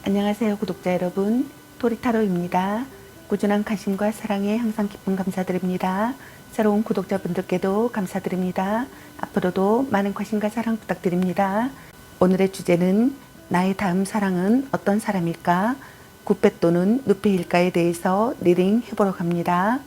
안녕하세요 구독자 여러분, 토리타로입니다. 꾸준한 관심과 사랑에 항상 기쁨 감사드립니다. 새로운 구독자분들께도 감사드립니다. 앞으로도 많은 관심과 사랑 부탁드립니다. 오늘의 주제는 나의 다음 사랑은 어떤 사람일까? 굿배 또는 누페일까에 대해서 리딩 해보러 갑니다.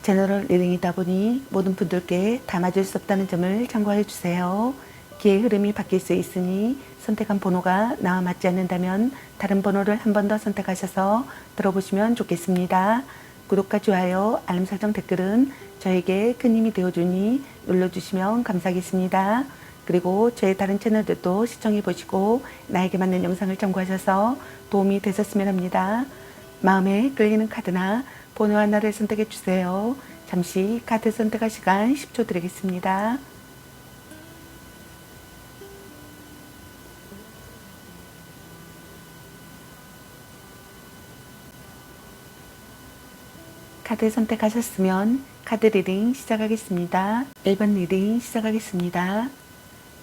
제너럴 리딩이다 보니 모든 분들께 다 맞을 수 없다는 점을 참고해 주세요. 기의 흐름이 바뀔 수 있으니 선택한 번호가 나와 맞지 않는다면 다른 번호를 한 번 더 선택하셔서 들어보시면 좋겠습니다. 구독과 좋아요, 알림 설정, 댓글은 저에게 큰 힘이 되어주니 눌러주시면 감사하겠습니다. 그리고 저의 다른 채널들도 시청해 보시고 나에게 맞는 영상을 참고하셔서 도움이 되셨으면 합니다. 마음에 끌리는 카드나 번호 하나를 선택해 주세요. 잠시 카드 선택할 시간 10초 드리겠습니다. 카드 선택하셨으면 카드 리딩 시작하겠습니다. 1번 리딩 시작하겠습니다.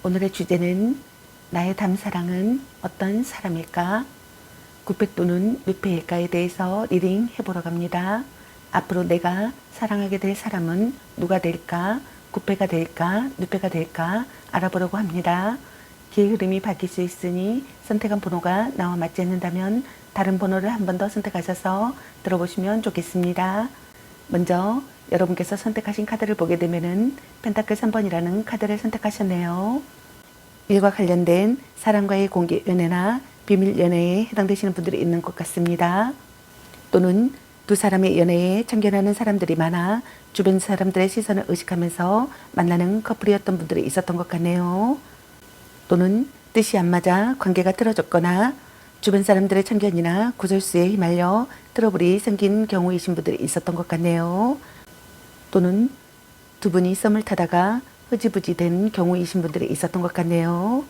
오늘의 주제는 나의 다음 사랑은 어떤 사람일까? 굿배 또는 누페일까에 대해서 리딩 해보러 갑니다. 앞으로 내가 사랑하게 될 사람은 누가 될까? 굿배가 될까? 누페가 될까? 알아보려고 합니다. 기의 흐름이 바뀔 수 있으니 선택한 번호가 나와 맞지 않는다면 다른 번호를 한 번 더 선택하셔서 들어보시면 좋겠습니다. 먼저 여러분께서 선택하신 카드를 보게 되면은 펜타클 3번이라는 카드를 선택하셨네요. 일과 관련된 사랑과의 공개 연애나 비밀 연애에 해당되시는 분들이 있는 것 같습니다. 또는 두 사람의 연애에 참견하는 사람들이 많아 주변 사람들의 시선을 의식하면서 만나는 커플이었던 분들이 있었던 것 같네요. 또는 뜻이 안 맞아 관계가 틀어졌거나 주변 사람들의 참견이나 구설수에 휘말려 트러블이 생긴 경우이신 분들이 있었던 것 같네요. 또는 두 분이 썸을 타다가 흐지부지 된 경우이신 분들이 있었던 것 같네요.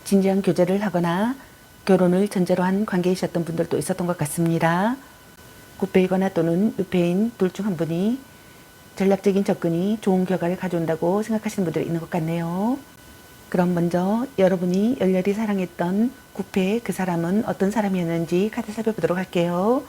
진지한 교제를 하거나 결혼을 전제로 한 관계이셨던 분들도 있었던 것 같습니다. 굿배이거나 또는 누페인 둘 중 한 분이 전략적인 접근이 좋은 결과를 가져온다고 생각하시는 분들이 있는 것 같네요. 그럼 먼저 여러분이 열렬히 사랑했던 굿배의 그 사람은 어떤 사람이었는지 카드 살펴보도록 할게요.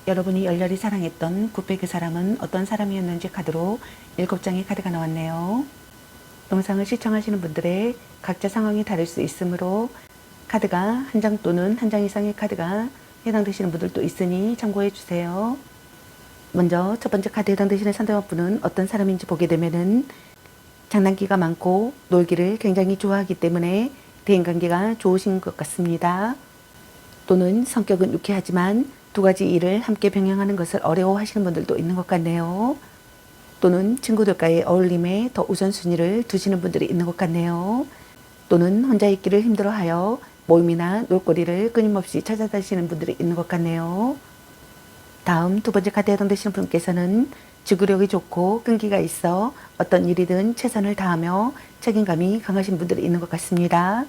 여러분이 열렬히 사랑했던 굿배 그 사람은 어떤 사람이었는지 카드로 7장의 카드가 나왔네요. 영상을 시청하시는 분들의 각자 상황이 다를 수 있으므로 카드가 한 장 또는 한 장 이상의 카드가 해당되시는 분들도 있으니 참고해 주세요. 먼저 첫 번째 카드에 해당되시는 상대방분은 어떤 사람인지 보게 되면은 장난기가 많고 놀기를 굉장히 좋아하기 때문에 대인관계가 좋으신 것 같습니다. 또는 성격은 유쾌하지만 두 가지 일을 함께 병행하는 것을 어려워하시는 분들도 있는 것 같네요. 또는 친구들과의 어울림에 더 우선순위를 두시는 분들이 있는 것 같네요. 또는 혼자 있기를 힘들어하여 모임이나 놀거리를 끊임없이 찾아다니시는 분들이 있는 것 같네요. 다음 두 번째 카드에 해당되시는 분께서는 지구력이 좋고 끈기가 있어 어떤 일이든 최선을 다하며 책임감이 강하신 분들이 있는 것 같습니다.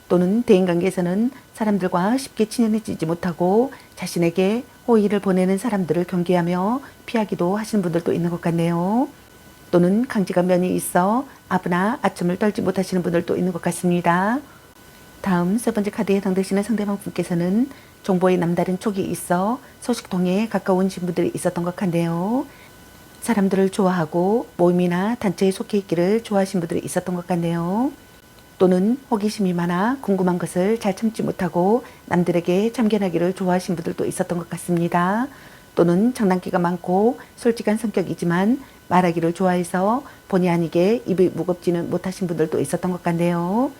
또는 대인관계에서는 사람들과 쉽게 친해지지 못하고 자신에게 호의를 보내는 사람들을 경계하며 피하기도 하시는 분들도 있는 것 같네요. 또는 강직한 면이 있어 아부나 아첨을 떨지 못하시는 분들도 있는 것 같습니다. 다음 세 번째 카드에 해당되시는 상대방 분께서는 정보에 남다른 촉이 있어 소식통에 가까운 분들이 있었던 것 같네요. 사람들을 좋아하고 모임이나 단체에 속해 있기를 좋아하시는 분들이 있었던 것 같네요. 또는 호기심이 많아 궁금한 것을 잘 참지 못하고 남들에게 참견하기를 좋아하시는 분들도 있었던 것 같습니다. 또는 장난기가 많고 솔직한 성격이지만 말하기를 좋아해서 본의 아니게 입이 무겁지는 못하신 분들도 있었던 것 같네요.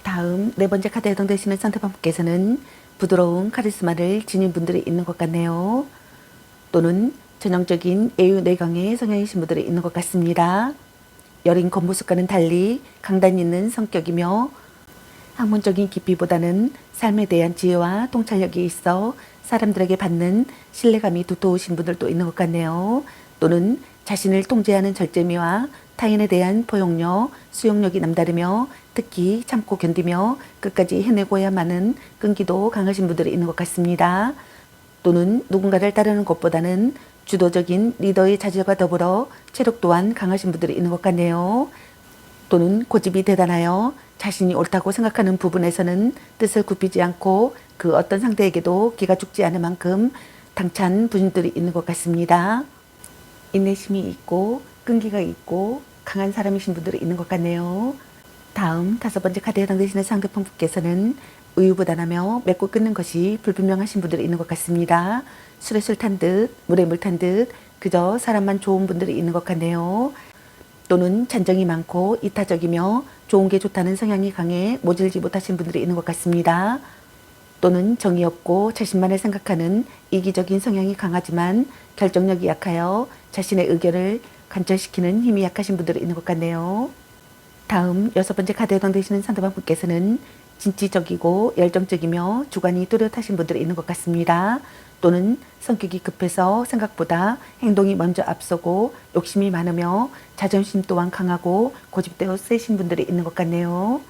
다음 네 번째 카드에 해당되시는 상대방분께서는 부드러운 카리스마를 지닌 분들이 있는 것 같네요. 또는 전형적인 애유내강의 성향이신 분들이 있는 것 같습니다. 여린 겉모습과는 달리 강단 있는 성격이며 학문적인 깊이보다는 삶에 대한 지혜와 통찰력이 있어 사람들에게 받는 신뢰감이 두터우신 분들도 있는 것 같네요. 또는 자신을 통제하는 절제미와 타인에 대한 포용력, 수용력이 남다르며 특히 참고 견디며 끝까지 해내고야만은 끈기도 강하신 분들이 있는 것 같습니다. 또는 누군가를 따르는 것보다는 주도적인 리더의 자질과 더불어 체력 또한 강하신 분들이 있는 것 같네요. 또는 고집이 대단하여 자신이 옳다고 생각하는 부분에서는 뜻을 굽히지 않고 그 어떤 상대에게도 기가 죽지 않을 만큼 당찬 분들이 있는 것 같습니다. 인내심이 있고 끈기가 있고 강한 사람이신 분들이 있는 것 같네요. 다음 5번째 카드에 해당되시는 상대방 분께서는 우유부단하며 맺고 끊는 것이 불분명하신 분들이 있는 것 같습니다. 술에 술 탄 듯 물에 물 탄 듯 그저 사람만 좋은 분들이 있는 것 같네요. 또는 잔정이 많고 이타적이며 좋은 게 좋다는 성향이 강해 모질지 못하신 분들이 있는 것 같습니다. 또는 정이 없고 자신만을 생각하는 이기적인 성향이 강하지만 결정력이 약하여 자신의 의견을 관철시키는 힘이 약하신 분들이 있는 것 같네요. 다음 6번째 카드에 해당되시는 상대방 분께서는 진취적이고 열정적이며 주관이 뚜렷하신 분들이 있는 것 같습니다. 또는 성격이 급해서 생각보다 행동이 먼저 앞서고 욕심이 많으며 자존심 또한 강하고 고집대로 세신 분들이 있는 것 같네요.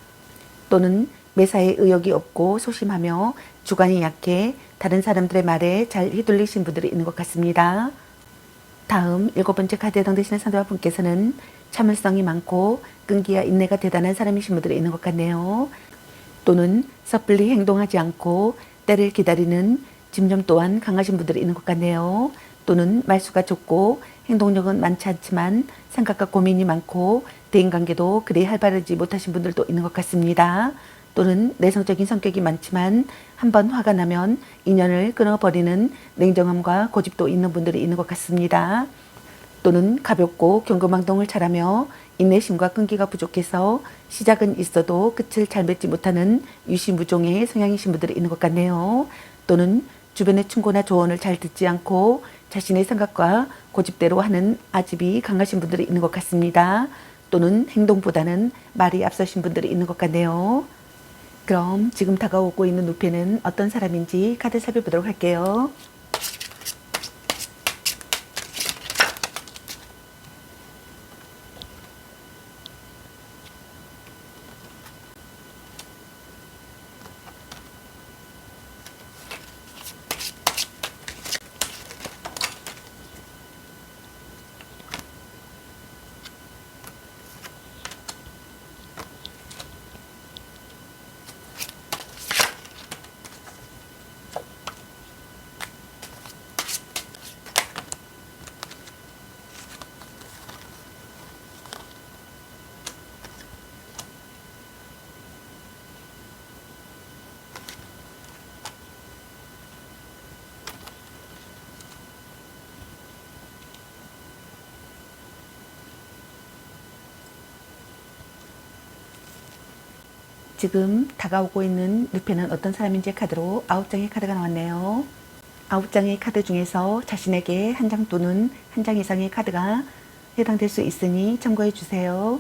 또는 매사에 의욕이 없고 소심하며 주관이 약해 다른 사람들의 말에 잘 휘둘리신 분들이 있는 것 같습니다. 다음 7번째 카드에 해당되시는 상대방 분께서는 참을성이 많고 끈기와 인내가 대단한 사람이신 분들이 있는 것 같네요. 또는 섣불리 행동하지 않고 때를 기다리는 집념 또한 강하신 분들이 있는 것 같네요. 또는 말수가 좁고 행동력은 많지 않지만 생각과 고민이 많고 대인관계도 그리 활발하지 못하신 분들도 있는 것 같습니다. 또는 내성적인 성격이 많지만 한번 화가 나면 인연을 끊어버리는 냉정함과 고집도 있는 분들이 있는 것 같습니다. 또는 가볍고 경거망동을 잘하며 인내심과 끈기가 부족해서 시작은 있어도 끝을 잘 맺지 못하는 유시무종의 성향이신 분들이 있는 것 같네요. 또는 주변의 충고나 조언을 잘 듣지 않고 자신의 생각과 고집대로 하는 아집이 강하신 분들이 있는 것 같습니다. 또는 행동보다는 말이 앞서신 분들이 있는 것 같네요. 그럼 지금 다가오고 있는 누페는 어떤 사람인지 카드 살펴보도록 할게요. 지금 다가오고 있는 누페는 어떤 사람인지 카드로 9장의 카드가 나왔네요. 9장의 카드 중에서 자신에게 한 장 또는 한 장 이상의 카드가 해당될 수 있으니 참고해 주세요.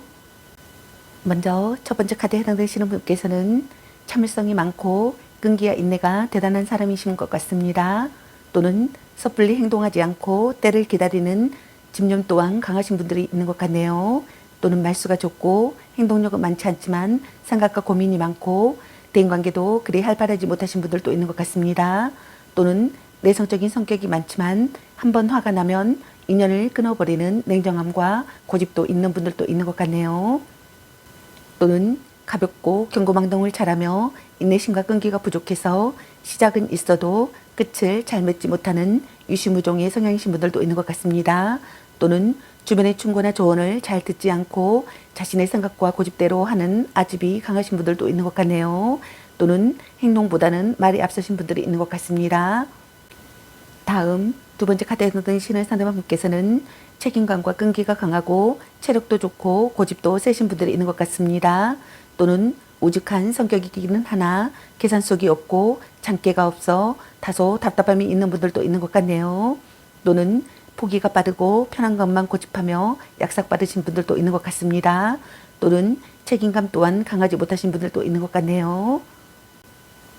먼저 첫 번째 카드에 해당되시는 분께서는 참을성이 많고 끈기와 인내가 대단한 사람이신 것 같습니다. 또는 섣불리 행동하지 않고 때를 기다리는 집념 또한 강하신 분들이 있는 것 같네요. 또는 말수가 좁고 행동력은 많지 않지만 생각과 고민이 많고 대인관계도 그리 활발하지 못하신 분들도 있는 것 같습니다. 또는 내성적인 성격이 많지만 한번 화가 나면 인연을 끊어버리는 냉정함과 고집도 있는 분들도 있는 것 같네요. 또는 가볍고 경고망동을 잘하며 인내심과 끈기가 부족해서 시작은 있어도 끝을 잘 맺지 못하는 유시무종의 성향이신 분들도 있는 것 같습니다. 또는 주변의 충고나 조언을 잘 듣지 않고 자신의 생각과 고집대로 하는 아집이 강하신 분들도 있는 것 같네요. 또는 행동보다는 말이 앞서신 분들이 있는 것 같습니다. 다음 2번째 카드에 해당되시는 상대방 분께서는 책임감과 끈기가 강하고 체력도 좋고 고집도 세신 분들이 있는 것 같습니다. 또는 우직한 성격이기는 하나 계산속이 없고 잔꾀가 없어 다소 답답함이 있는 분들도 있는 것 같네요. 또는 포기가 빠르고 편한 것만 고집하며 약삭 빠르신 분들도 있는 것 같습니다. 또는 책임감 또한 강하지 못하신 분들도 있는 것 같네요.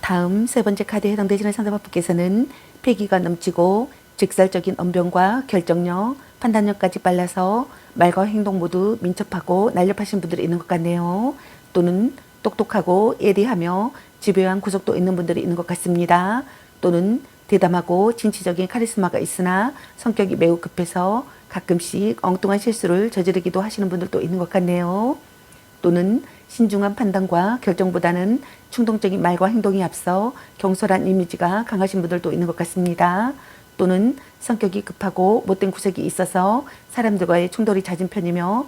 다음 세 번째 카드에 해당되시는 상대방분께서는 패기가 넘치고 직설적인 언변과 결정력, 판단력까지 빨라서 말과 행동 모두 민첩하고 날렵하신 분들이 있는 것 같네요. 또는 똑똑하고 예리하며 집요한 구석도 있는 분들이 있는 것 같습니다. 또는 대담하고 진취적인 카리스마가 있으나 성격이 매우 급해서 가끔씩 엉뚱한 실수를 저지르기도 하시는 분들도 있는 것 같네요. 또는 신중한 판단과 결정보다는 충동적인 말과 행동이 앞서 경솔한 이미지가 강하신 분들도 있는 것 같습니다. 또는 성격이 급하고 못된 구석이 있어서 사람들과의 충돌이 잦은 편이며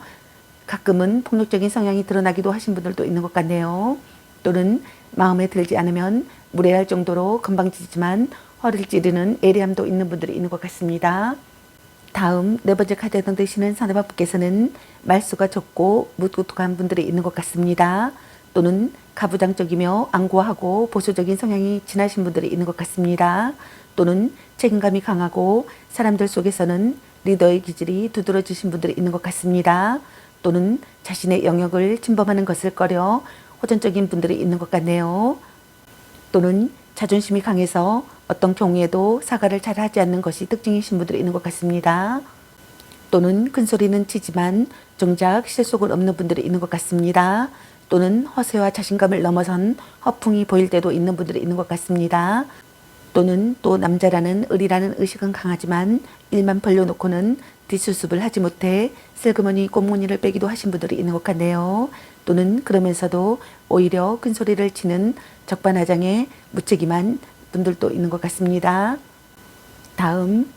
가끔은 폭력적인 성향이 드러나기도 하신 분들도 있는 것 같네요. 또는 마음에 들지 않으면 무례할 정도로 건방지지만 허를 찌르는 예리함도 있는 분들이 있는 것 같습니다. 다음 네 번째 카드에 해당되시는 상대방분께서는 말수가 적고 무뚝뚝한 분들이 있는 것 같습니다. 또는 가부장적이며 안고하고 보수적인 성향이 진하신 분들이 있는 것 같습니다. 또는 책임감이 강하고 사람들 속에서는 리더의 기질이 두드러지신 분들이 있는 것 같습니다. 또는 자신의 영역을 침범하는 것을 꺼려 호전적인 분들이 있는 것 같네요. 또는 자존심이 강해서 어떤 경우에도 사과를 잘 하지 않는 것이 특징이신 분들이 있는 것 같습니다. 또는 큰 소리는 치지만 정작 실속은 없는 분들이 있는 것 같습니다. 또는 허세와 자신감을 넘어선 허풍이 보일 때도 있는 분들이 있는 것 같습니다. 또는 또 남자라는 의리라는 의식은 강하지만 일만 벌려놓고는 뒷수습을 하지 못해 슬그머니 꽁무니를 빼기도 하신 분들이 있는 것 같네요. 또는 그러면서도 오히려 큰 소리를 치는 적반하장의 무책임한 분들도 있는 것 같습니다. 다음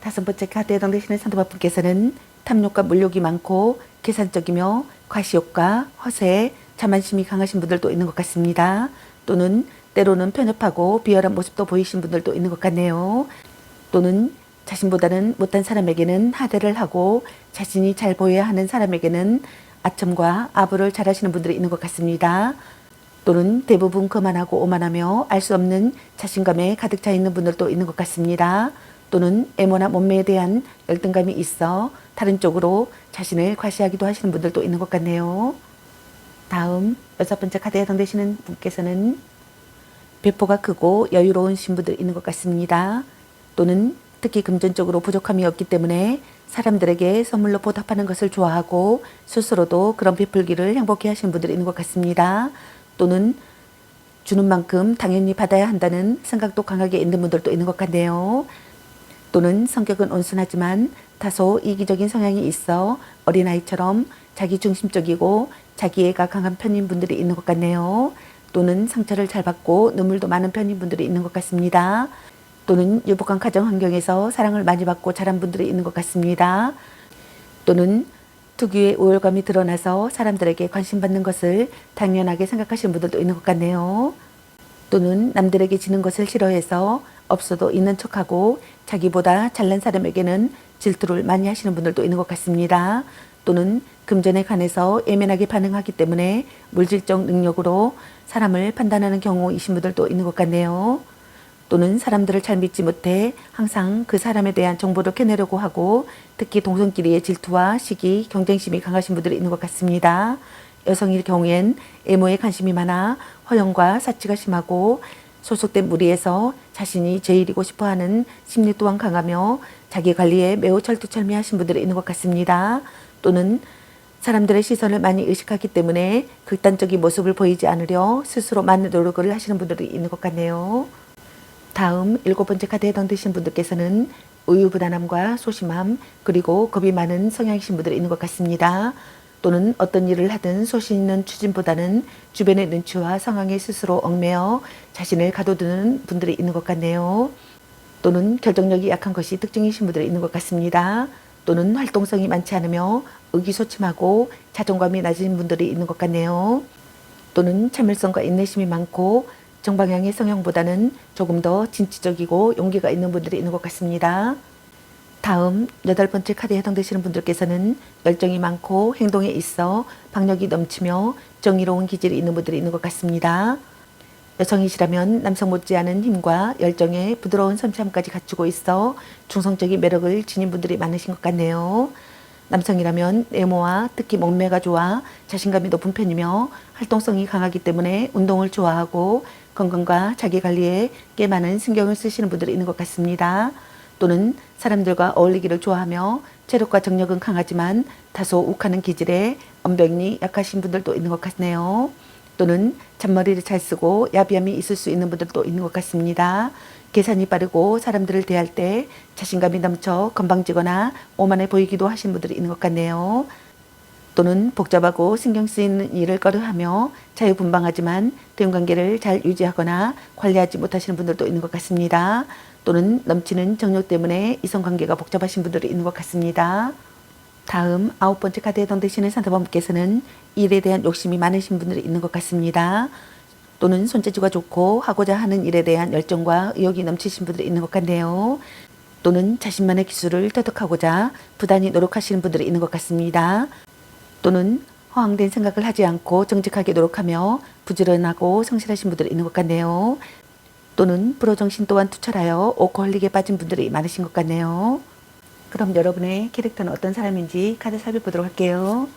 다섯 번째 카드에 해당되시는 상대방분께서는 탐욕과 물욕이 많고 계산적이며 과시욕과 허세, 자만심이 강하신 분들도 있는 것 같습니다. 또는 때로는 편협하고 비열한 모습도 보이신 분들도 있는 것 같네요. 또는 자신보다는 못한 사람에게는 하대를 하고 자신이 잘 보여야 하는 사람에게는 아첨과 아부를 잘하시는 분들이 있는 것 같습니다. 또는 대부분 거만하고 오만하며 알 수 없는 자신감에 가득 차 있는 분들도 있는 것 같습니다. 또는 외모나 몸매에 대한 열등감이 있어 다른 쪽으로 자신을 과시하기도 하시는 분들도 있는 것 같네요. 다음 여섯 번째 카드에 해당되시는 분께서는 배포가 크고 여유로운 신분들이 있는 것 같습니다. 또는 특히 금전적으로 부족함이 없기 때문에 사람들에게 선물로 보답하는 것을 좋아하고 스스로도 그런 베풀기를 행복해 하시는 분들이 있는 것 같습니다. 또는 주는 만큼 당연히 받아야 한다는 생각도 강하게 있는 분들도 있는 것 같네요. 또는 성격은 온순하지만 다소 이기적인 성향이 있어 어린아이처럼 자기중심적이고 자기애가 강한 편인 분들이 있는 것 같네요. 또는 상처를 잘 받고 눈물도 많은 편인 분들이 있는 것 같습니다. 또는 유복한 가정 환경에서 사랑을 많이 받고 자란 분들이 있는 것 같습니다. 또는 특유의 우월감이 드러나서 사람들에게 관심받는 것을 당연하게 생각하시는 분들도 있는 것 같네요. 또는 남들에게 지는 것을 싫어해서 없어도 있는 척하고 자기보다 잘난 사람에게는 질투를 많이 하시는 분들도 있는 것 같습니다. 또는 금전에 관해서 예민하게 반응하기 때문에 물질적 능력으로 사람을 판단하는 경우이신 분들도 있는 것 같네요. 또는 사람들을 잘 믿지 못해 항상 그 사람에 대한 정보를 캐내려고 하고 특히 동성끼리의 질투와 시기, 경쟁심이 강하신 분들이 있는 것 같습니다. 여성일 경우엔 외모에 관심이 많아 허영과 사치가 심하고 소속된 무리에서 자신이 제일이고 싶어하는 심리 또한 강하며 자기 관리에 매우 철두철미하신 분들이 있는 것 같습니다. 또는 사람들의 시선을 많이 의식하기 때문에 극단적인 모습을 보이지 않으려 스스로 많은 노력을 하시는 분들이 있는 것 같네요. 다음 일곱 번째 카드에 해당되신 분들께서는 우유부단함과 소심함 그리고 겁이 많은 성향이신 분들이 있는 것 같습니다. 또는 어떤 일을 하든 소신 있는 추진보다는 주변의 눈치와 상황에 스스로 얽매여 자신을 가둬두는 분들이 있는 것 같네요. 또는 결정력이 약한 것이 특징이신 분들이 있는 것 같습니다. 또는 활동성이 많지 않으며 의기소침하고 자존감이 낮은 분들이 있는 것 같네요. 또는 참을성과 인내심이 많고 정방향의 성향보다는 조금 더 진취적이고 용기가 있는 분들이 있는 것 같습니다. 다음 여덟 번째 카드에 해당되시는 분들께서는 열정이 많고 행동에 있어 박력이 넘치며 정의로운 기질이 있는 분들이 있는 것 같습니다. 여성이시라면 남성 못지않은 힘과 열정에 부드러운 섬세함까지 갖추고 있어 중성적인 매력을 지닌 분들이 많으신 것 같네요. 남성이라면 외모와 특히 몸매가 좋아 자신감이 높은 편이며 활동성이 강하기 때문에 운동을 좋아하고 건강과 자기관리에 꽤 많은 신경을 쓰시는 분들이 있는 것 같습니다. 또는 사람들과 어울리기를 좋아하며 체력과 정력은 강하지만 다소 욱하는 기질에 언변이 약하신 분들도 있는 것 같네요. 또는 잔머리를 잘 쓰고 야비함이 있을 수 있는 분들도 있는 것 같습니다. 계산이 빠르고 사람들을 대할 때 자신감이 넘쳐 건방지거나 오만해 보이기도 하신 분들이 있는 것 같네요. 또는 복잡하고 신경 쓰이는 일을 꺼려하며 자유분방하지만 대인관계를 잘 유지하거나 관리하지 못하시는 분들도 있는 것 같습니다. 또는 넘치는 정욕 때문에 이성관계가 복잡하신 분들이 있는 것 같습니다. 다음 9번째 카드에 해당되시는 산타범께서는 일에 대한 욕심이 많으신 분들이 있는 것 같습니다. 또는 손재주가 좋고 하고자 하는 일에 대한 열정과 의욕이 넘치신 분들이 있는 것 같네요. 또는 자신만의 기술을 터득하고자 부단히 노력하시는 분들이 있는 것 같습니다. 또는 허황된 생각을 하지 않고 정직하게 노력하며 부지런하고 성실하신 분들이 있는 것 같네요. 또는 불어정신 또한 투철하여 오코홀릭에 빠진 분들이 많으신 것 같네요. 그럼 여러분의 캐릭터는 어떤 사람인지 카드 살펴보도록 할게요.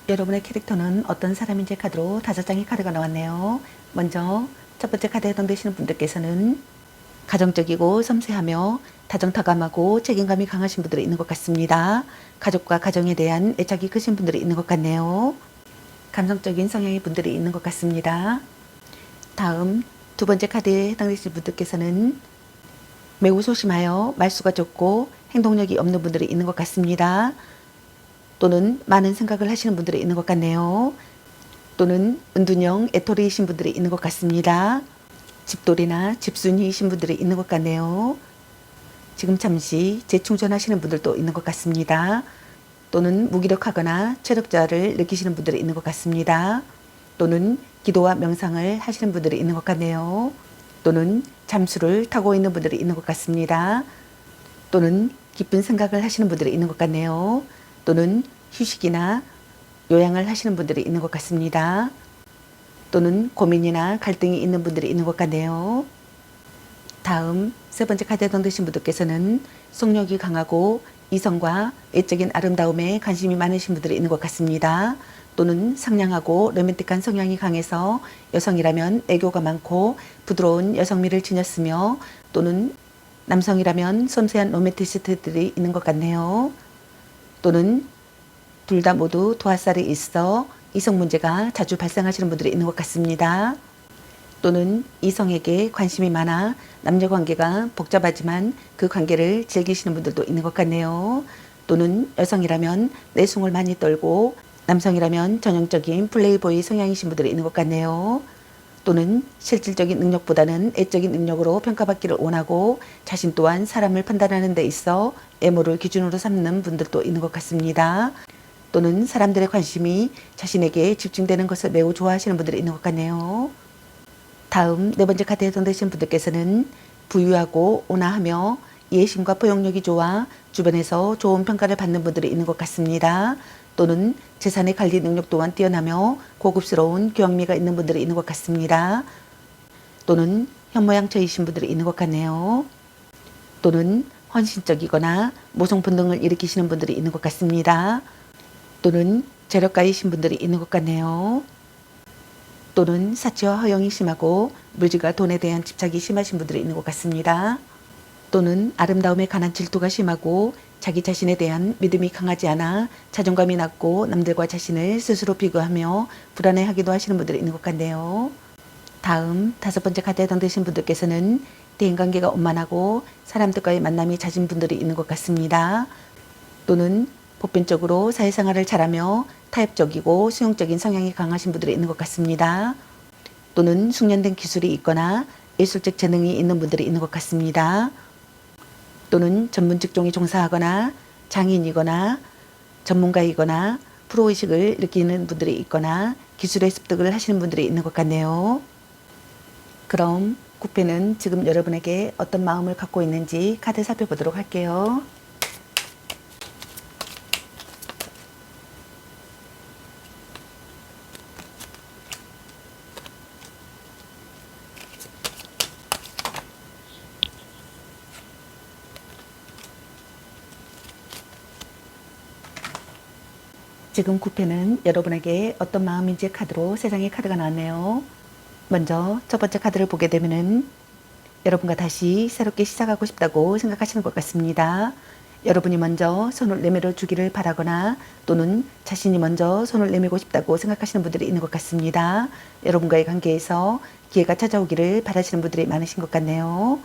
여러분의 캐릭터는 어떤 사람인지 카드로 5장의 카드가 나왔네요. 먼저 첫 번째 카드에 해당되시는 분들께서는 가정적이고 섬세하며 다정다감하고 책임감이 강하신 분들이 있는 것 같습니다. 가족과 가정에 대한 애착이 크신 분들이 있는 것 같네요. 감성적인 성향의 분들이 있는 것 같습니다. 다음 두 번째 카드에 해당되시는 분들께서는 매우 소심하여 말수가 적고 행동력이 없는 분들이 있는 것 같습니다. 또는 많은 생각을 하시는 분들이 있는 것 같네요. 또는 은둔형 애토리이신 분들이 있는 것 같습니다. 집돌이나 집순이이신 분들이 있는 것 같네요. 지금 잠시 재충전하시는 분들도 있는 것 같습니다. 또는 무기력하거나 체력 저하를 느끼시는 분들이 있는 것 같습니다. 또는 기도와 명상을 하시는 분들이 있는 것 같네요. 또는 잠수를 타고 있는 분들이 있는 것 같습니다. 또는 깊은 생각을 하시는 분들이 있는 것 같네요. 또는 휴식이나 요양을 하시는 분들이 있는 것 같습니다. 또는 고민이나 갈등이 있는 분들이 있는 것 같네요. 다음 세 번째 카드에 해당되신 분들께서는 속력이 강하고 이성과 외적인 아름다움에 관심이 많으신 분들이 있는 것 같습니다. 또는 상냥하고 로맨틱한 성향이 강해서 여성이라면 애교가 많고 부드러운 여성미를 지녔으며 또는 남성이라면 섬세한 로맨티스트들이 있는 것 같네요. 또는 둘 다 모두 도화살이 있어 이성 문제가 자주 발생하시는 분들이 있는 것 같습니다. 또는 이성에게 관심이 많아 남녀 관계가 복잡하지만 그 관계를 즐기시는 분들도 있는 것 같네요. 또는 여성이라면 내숭을 많이 떨고 남성이라면 전형적인 플레이보이 성향이신 분들이 있는 것 같네요. 또는 실질적인 능력보다는 애적인 능력으로 평가받기를 원하고 자신 또한 사람을 판단하는 데 있어 외모를 기준으로 삼는 분들도 있는 것 같습니다. 또는 사람들의 관심이 자신에게 집중되는 것을 매우 좋아하시는 분들이 있는 것 같네요. 다음 네 번째 카드에 해당되신 분들께서는 부유하고 온화하며 이해심과 포용력이 좋아 주변에서 좋은 평가를 받는 분들이 있는 것 같습니다. 또는 재산의 관리 능력 또한 뛰어나며 고급스러운 교양미가 있는 분들이 있는 것 같습니다. 또는 현모양처이신 분들이 있는 것 같네요. 또는 헌신적이거나 모성 본능을 일으키시는 분들이 있는 것 같습니다. 또는 재력가이신 분들이 있는 것 같네요. 또는 사치와 허영이 심하고 물질과 돈에 대한 집착이 심하신 분들이 있는 것 같습니다. 또는 아름다움에 관한 질투가 심하고 자기 자신에 대한 믿음이 강하지 않아 자존감이 낮고 남들과 자신을 스스로 비교하며 불안해하기도 하시는 분들이 있는 것 같네요. 다음 다섯 번째 카드에 해당되신 분들께서는 대인관계가 원만하고 사람들과의 만남이 잦은 분들이 있는 것 같습니다. 또는 보편적으로 사회생활을 잘하며 타협적이고 수용적인 성향이 강하신 분들이 있는 것 같습니다. 또는 숙련된 기술이 있거나 예술적 재능이 있는 분들이 있는 것 같습니다. 또는 전문 직종에 종사하거나 장인이거나 전문가이거나 프로의식을 느끼는 분들이 있거나 기술의 습득을 하시는 분들이 있는 것 같네요. 그럼 9패는 지금 여러분에게 어떤 마음을 갖고 있는지 카드 살펴보도록 할게요. 지금 9패는 여러분에게 어떤 마음인지 카드로 3장의 카드가 나왔네요. 먼저 첫 번째 카드를 보게 되면은 여러분과 다시 새롭게 시작하고 싶다고 생각하시는 것 같습니다. 여러분이 먼저 손을 내밀어 주기를 바라거나 또는 자신이 먼저 손을 내밀고 싶다고 생각하시는 분들이 있는 것 같습니다. 여러분과의 관계에서 기회가 찾아오기를 바라시는 분들이 많으신 것 같네요.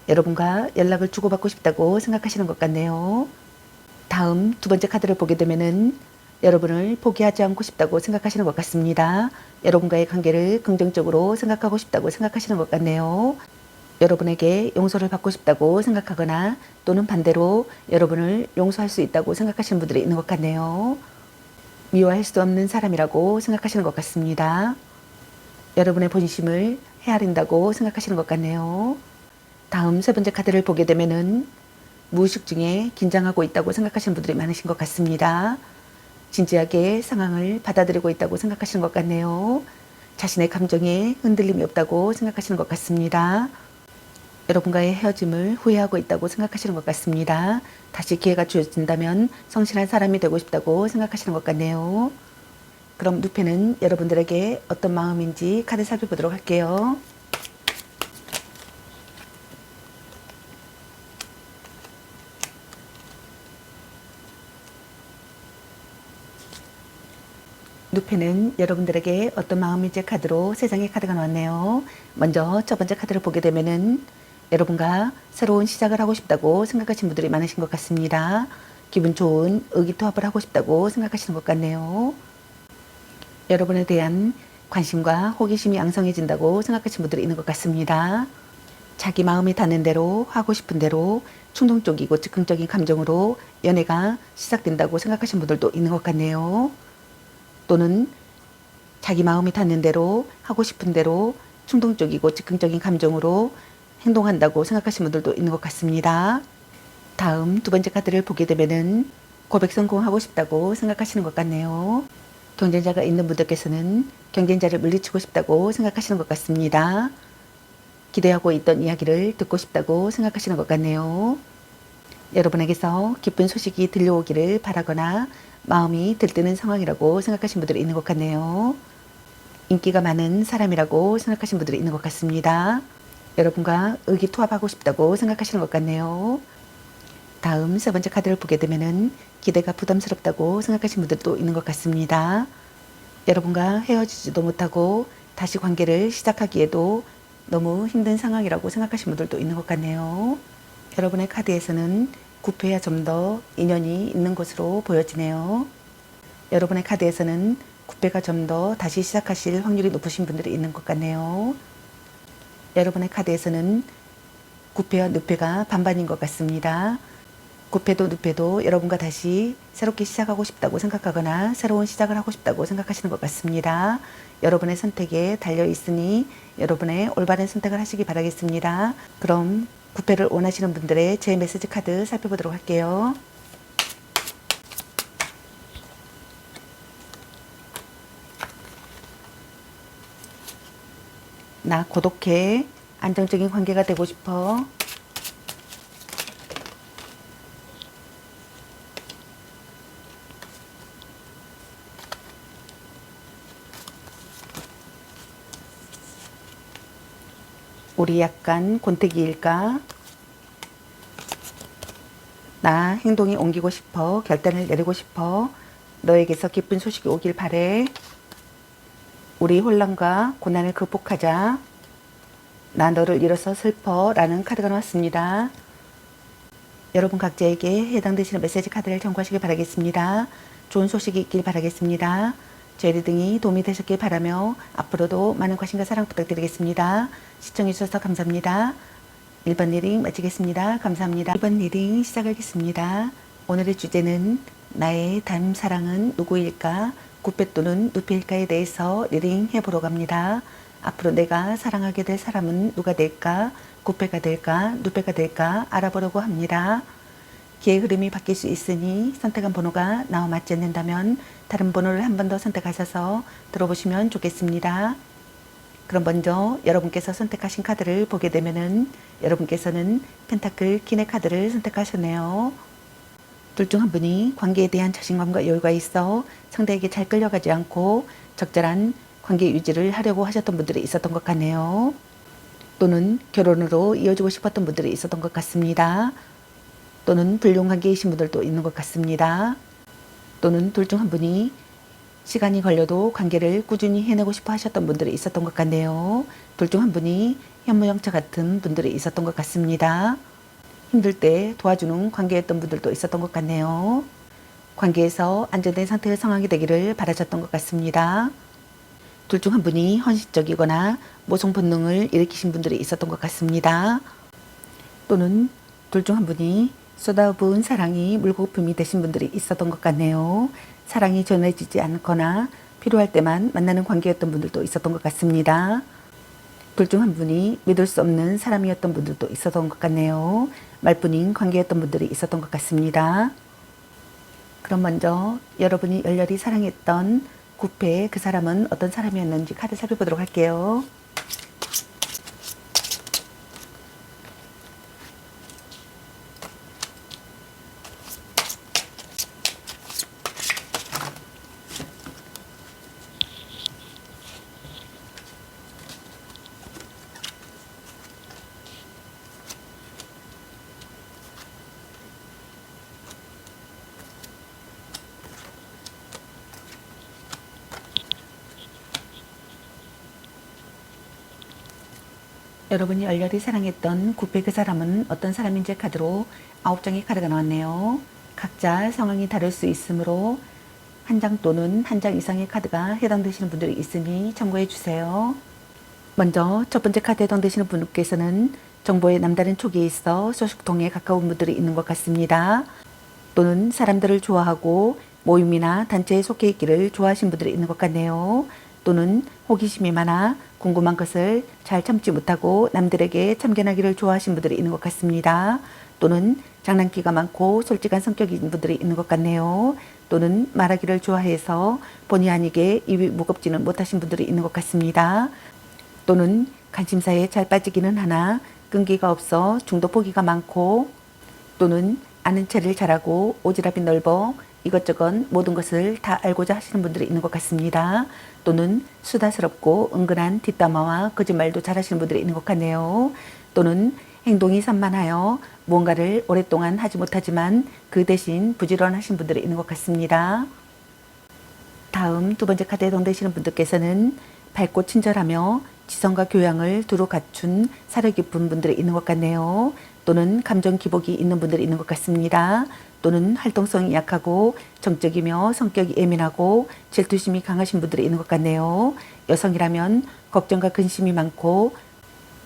여러분과 연락을 주고받고 싶다고 생각하시는 것 같네요. 다음 두 번째 카드를 보게 되면은 여러분을 포기하지 않고 싶다고 생각하시는 것 같습니다. 여러분과의 관계를 긍정적으로 생각하고 싶다고 생각하시는 것 같네요. 여러분에게 용서를 받고 싶다고 생각하거나 또는 반대로 여러분을 용서할 수 있다고 생각하시는 분들이 있는 것 같네요. 미워할 수 없는 사람이라고 생각하시는 것 같습니다. 여러분의 본심을 헤아린다고 생각하시는 것 같네요. 다음 세 번째 카드를 보게 되면은 무의식 중에 긴장하고 있다고 생각하시는 분들이 많으신 것 같습니다. 진지하게 상황을 받아들이고 있다고 생각하시는 것 같네요. 자신의 감정에 흔들림이 없다고 생각하시는 것 같습니다. 여러분과의 헤어짐을 후회하고 있다고 생각하시는 것 같습니다. 다시 기회가 주어진다면 성실한 사람이 되고 싶다고 생각하시는 것 같네요. 그럼 누페는 여러분들에게 어떤 마음인지 카드 살펴보도록 할게요. 누페는 여러분들에게 어떤 마음인지 카드로 3장의 카드가 나왔네요. 먼저 첫 번째 카드를 보게 되면은 여러분과 새로운 시작을 하고 싶다고 생각하시는 분들이 많으신 것 같습니다. 기분 좋은 의기투합을 하고 싶다고 생각하시는 것 같네요. 여러분에 대한 관심과 호기심이 양성해진다고 생각하시는 분들이 있는 것 같습니다. 자기 마음이 닿는 대로 하고 싶은 대로 충동적이고 즉흥적인 감정으로 연애가 시작된다고 생각하시는 분들도 있는 것 같네요. 또는 자기 마음이 닿는 대로 하고 싶은 대로 충동적이고 즉흥적인 감정으로 행동한다고 생각하시는 분들도 있는 것 같습니다. 다음 두 번째 카드를 보게 되면은 고백 성공하고 싶다고 생각하시는 것 같네요. 경쟁자가 있는 분들께서는 경쟁자를 물리치고 싶다고 생각하시는 것 같습니다. 기대하고 있던 이야기를 듣고 싶다고 생각하시는 것 같네요. 여러분에게서 기쁜 소식이 들려오기를 바라거나 마음이 들뜨는 상황이라고 생각하시는 분들이 있는 것 같네요. 인기가 많은 사람이라고 생각하시는 분들이 있는 것 같습니다. 여러분과 의기투합하고 싶다고 생각하시는 것 같네요. 다음 세 번째 카드를 보게 되면은 기대가 부담스럽다고 생각하시는 분들도 있는 것 같습니다. 여러분과 헤어지지도 못하고 다시 관계를 시작하기에도 너무 힘든 상황이라고 생각하시는 분들도 있는 것 같네요. 여러분의 카드에서는 9패야 좀 더 인연이 있는 것으로 보여지네요. 여러분의 카드에서는 9패가 좀 더 다시 시작하실 확률이 높으신 분들이 있는 것 같네요. 여러분의 카드에서는 9패와 늑패가 반반인 것 같습니다. 9패도 늑패도 여러분과 다시 새롭게 시작하고 싶다고 생각하거나 새로운 시작을 하고 싶다고 생각하시는 것 같습니다. 여러분의 선택에 달려 있으니 여러분의 올바른 선택을 하시기 바라겠습니다. 그럼 9패를 원하시는 분들의 제 메시지 카드 살펴보도록 할게요. 나 고독해. 안정적인 관계가 되고 싶어. 우리 약간 권태기일까? 나 행동이 옮기고 싶어. 결단을 내리고 싶어. 너에게서 기쁜 소식이 오길 바래. 우리 혼란과 고난을 극복하자. 나 너를 잃어서 슬퍼 라는 카드가 나왔습니다. 여러분 각자에게 해당되시는 메시지 카드를 참고하시길 바라겠습니다. 좋은 소식이 있길 바라겠습니다. 제 리딩이 도움이 되셨길 바라며 앞으로도 많은 관심과 사랑 부탁드리겠습니다. 시청해주셔서 감사합니다. 1번 리딩 마치겠습니다. 감사합니다. 2번 리딩 시작하겠습니다. 오늘의 주제는 나의 다음 사랑은 누구일까? 구패 또는 누패일까에 대해서 리딩 해보러 갑니다. 앞으로 내가 사랑하게 될 사람은 누가 될까? 구패가 될까? 누패가 될까? 알아보려고 합니다. 기의 흐름이 바뀔 수 있으니 선택한 번호가 나와 맞지 않는다면 다른 번호를 한 번 더 선택하셔서 들어보시면 좋겠습니다. 그럼 먼저 여러분께서 선택하신 카드를 보게 되면은 여러분께서는 펜타클 퀸의 카드를 선택하셨네요. 둘 중 한 분이 관계에 대한 자신감과 여유가 있어 상대에게 잘 끌려가지 않고 적절한 관계 유지를 하려고 하셨던 분들이 있었던 것 같네요. 또는 결혼으로 이어지고 싶었던 분들이 있었던 것 같습니다. 또는 불륜관계이신 분들도 있는 것 같습니다. 또는 둘 중 한 분이 시간이 걸려도 관계를 꾸준히 해내고 싶어 하셨던 분들이 있었던 것 같네요. 둘 중 한 분이 현모양처 같은 분들이 있었던 것 같습니다. 힘들 때 도와주는 관계였던 분들도 있었던 것 같네요. 관계에서 안정된 상태의 상황이 되기를 바라셨던 것 같습니다. 둘 중 한 분이 헌신적이거나 모성 본능을 일으키신 분들이 있었던 것 같습니다. 또는 둘 중 한 분이 쏟아부은 사랑이 물거품이 되신 분들이 있었던 것 같네요. 사랑이 전해지지 않거나 필요할 때만 만나는 관계였던 분들도 있었던 것 같습니다. 둘 중 한 분이 믿을 수 없는 사람이었던 분들도 있었던 것 같네요. 말뿐인 관계였던 분들이 있었던 것 같습니다. 그럼 먼저 여러분이 열렬히 사랑했던 구패의 그 사람은 어떤 사람이었는지 카드 살펴보도록 할게요. 여러분이 열렬히 사랑했던 구패 그 사람은 어떤 사람인지 카드로 9장의 카드가 나왔네요. 각자 상황이 다를 수 있으므로 한 장 또는 한 장 이상의 카드가 해당되시는 분들이 있으니 참고해 주세요. 먼저 첫 번째 카드에 해당되시는 분께서는 정보의 남다른 촉이 있어 소식통에 가까운 분들이 있는 것 같습니다. 또는 사람들을 좋아하고 모임이나 단체에 속해 있기를 좋아하시는 분들이 있는 것 같네요. 또는 호기심이 많아 궁금한 것을 잘 참지 못하고 남들에게 참견하기를 좋아하시는 분들이 있는 것 같습니다. 또는 장난기가 많고 솔직한 성격인 분들이 있는 것 같네요. 또는 말하기를 좋아해서 본의 아니게 입이 무겁지는 못하신 분들이 있는 것 같습니다. 또는 관심사에 잘 빠지기는 하나 끈기가 없어 중도 포기가 많고 또는 아는 체를 잘하고 오지랖이 넓어 이것저것 모든 것을 다 알고자 하시는 분들이 있는 것 같습니다. 또는 수다스럽고 은근한 뒷담화와 거짓말도 잘하시는 분들이 있는 것 같네요. 또는 행동이 산만하여 무언가를 오랫동안 하지 못하지만 그 대신 부지런하신 분들이 있는 것 같습니다. 다음 두 번째 카드에 해당되시는 분들께서는 밝고 친절하며 지성과 교양을 두루 갖춘 사려 깊은 분들이 있는 것 같네요. 또는 감정 기복이 있는 분들이 있는 것 같습니다. 또는 활동성이 약하고 정적이며 성격이 예민하고 질투심이 강하신 분들이 있는 것 같네요. 여성이라면 걱정과 근심이 많고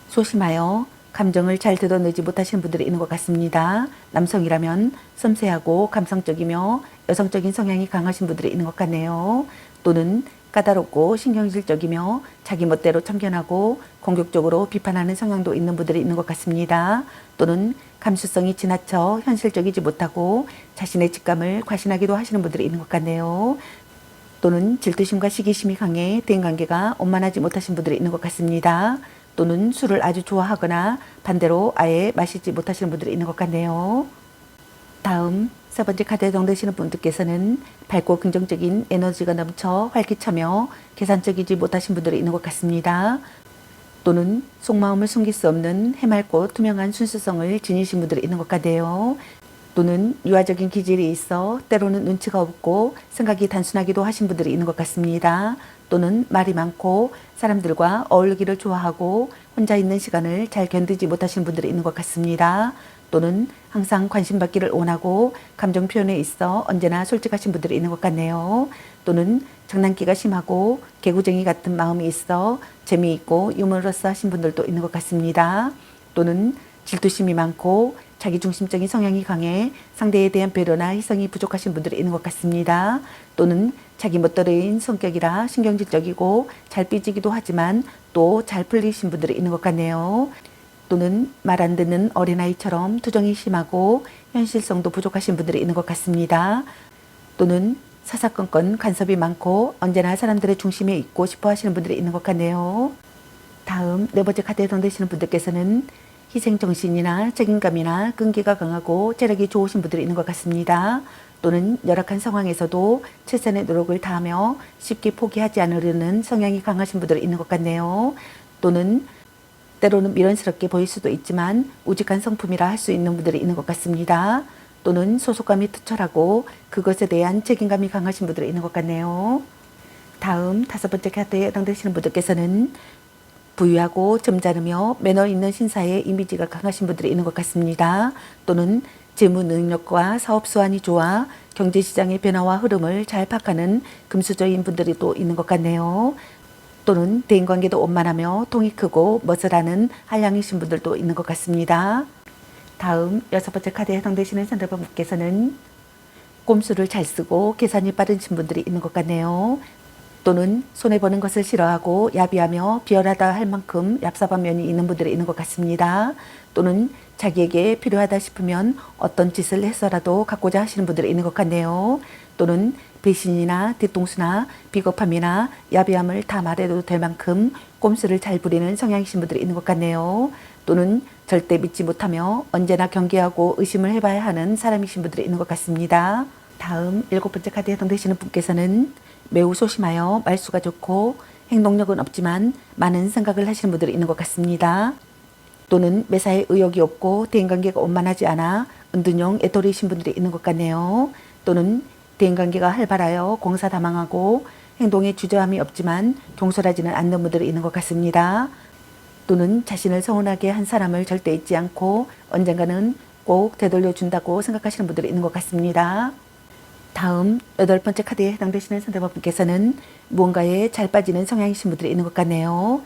소심하여 감정을 잘 드러내지 못하시는 분들이 있는 것 같습니다. 남성이라면 섬세하고 감성적이며 여성적인 성향이 강하신 분들이 있는 것 같네요. 또는 까다롭고 신경질적이며 자기 멋대로 참견하고 공격적으로 비판하는 성향도 있는 분들이 있는 것 같습니다. 또는 감수성이 지나쳐 현실적이지 못하고 자신의 직감을 과신하기도 하시는 분들이 있는 것 같네요. 또는 질투심과 시기심이 강해 대인관계가 원만하지 못하신 분들이 있는 것 같습니다. 또는 술을 아주 좋아하거나 반대로 아예 마시지 못하시는 분들이 있는 것 같네요. 다음 세 번째 카드에 해당되시는 분들께서는 밝고 긍정적인 에너지가 넘쳐 활기차며 계산적이지 못하신 분들이 있는 것 같습니다. 또는 속마음을 숨길 수 없는 해맑고 투명한 순수성을 지니신 분들이 있는 것 같네요. 또는 유아적인 기질이 있어 때로는 눈치가 없고 생각이 단순하기도 하신 분들이 있는 것 같습니다. 또는 말이 많고 사람들과 어울리기를 좋아하고 혼자 있는 시간을 잘 견디지 못하시는 분들이 있는 것 같습니다. 또는 항상 관심받기를 원하고 감정 표현에 있어 언제나 솔직하신 분들이 있는 것 같네요. 또는 장난기가 심하고 개구쟁이 같은 마음이 있어 재미있고 유머러스 하신 분들도 있는 것 같습니다. 또는 질투심이 많고 자기중심적인 성향이 강해 상대에 대한 배려나 희생이 부족하신 분들이 있는 것 같습니다. 또는 자기 멋대로인 성격이라 신경질적이고 잘 삐지기도 하지만 또 잘 풀리신 분들이 있는 것 같네요. 또는 말 안 듣는 어린아이처럼 투정이 심하고 현실성도 부족하신 분들이 있는 것 같습니다. 또는 사사건건 간섭이 많고 언제나 사람들의 중심에 있고 싶어 하시는 분들이 있는 것 같네요. 다음 네 번째 카드에 해당되시는 분들께서는 희생정신이나 책임감이나 끈기가 강하고 체력이 좋으신 분들이 있는 것 같습니다. 또는 열악한 상황에서도 최선의 노력을 다하며 쉽게 포기하지 않으려는 성향이 강하신 분들이 있는 것 같네요. 또는 때로는 미련스럽게 보일 수도 있지만 우직한 성품이라 할 수 있는 분들이 있는 것 같습니다. 또는 소속감이 투철하고 그것에 대한 책임감이 강하신 분들이 있는 것 같네요. 다음 다섯 번째 카드에 해당되시는 분들께서는 부유하고 점잖으며 매너 있는 신사의 이미지가 강하신 분들이 있는 것 같습니다. 또는 재무 능력과 사업 수완이 좋아 경제시장의 변화와 흐름을 잘 파악하는 금수저인 분들이 또 있는 것 같네요. 또는 대인관계도 원만하며 통이 크고 멋을 한량이신 분들도 있는 것 같습니다. 다음 여섯 번째 카드에 해당되시는 상대방분께서는 꼼수를 잘 쓰고 계산이 빠르신 분들이 있는 것 같네요. 또는 손해보는 것을 싫어하고 야비하며 비열하다 할 만큼 얍삽한 면이 있는 분들이 있는 것 같습니다. 또는 자기에게 필요하다 싶으면 어떤 짓을 해서라도 갖고자 하시는 분들이 있는 것 같네요. 또는 배신이나 뒤통수나 비겁함이나 야비함을 다 말해도 될 만큼 꼼수를 잘 부리는 성향이신 분들이 있는 것 같네요. 또는 절대 믿지 못하며 언제나 경계하고 의심을 해봐야 하는 사람이신 분들이 있는 것 같습니다. 다음 일곱 번째 카드에 해당되시는 분께서는 매우 소심하여 말수가 좋고 행동력은 없지만 많은 생각을 하시는 분들이 있는 것 같습니다. 또는 매사에 의욕이 없고 대인관계가 원만하지 않아 은둔형 애토리이신 분들이 있는 것 같네요. 또는 대인관계가 활발하여 공사다망하고 행동에 주저함이 없지만 경솔하지는 않는 분들이 있는 것 같습니다. 또는 자신을 서운하게 한 사람을 절대 잊지 않고 언젠가는 꼭 되돌려준다고 생각하시는 분들이 있는 것 같습니다. 다음 여덟 번째 카드에 해당되시는 상대방분께서는 무언가에 잘 빠지는 성향이신 분들이 있는 것 같네요.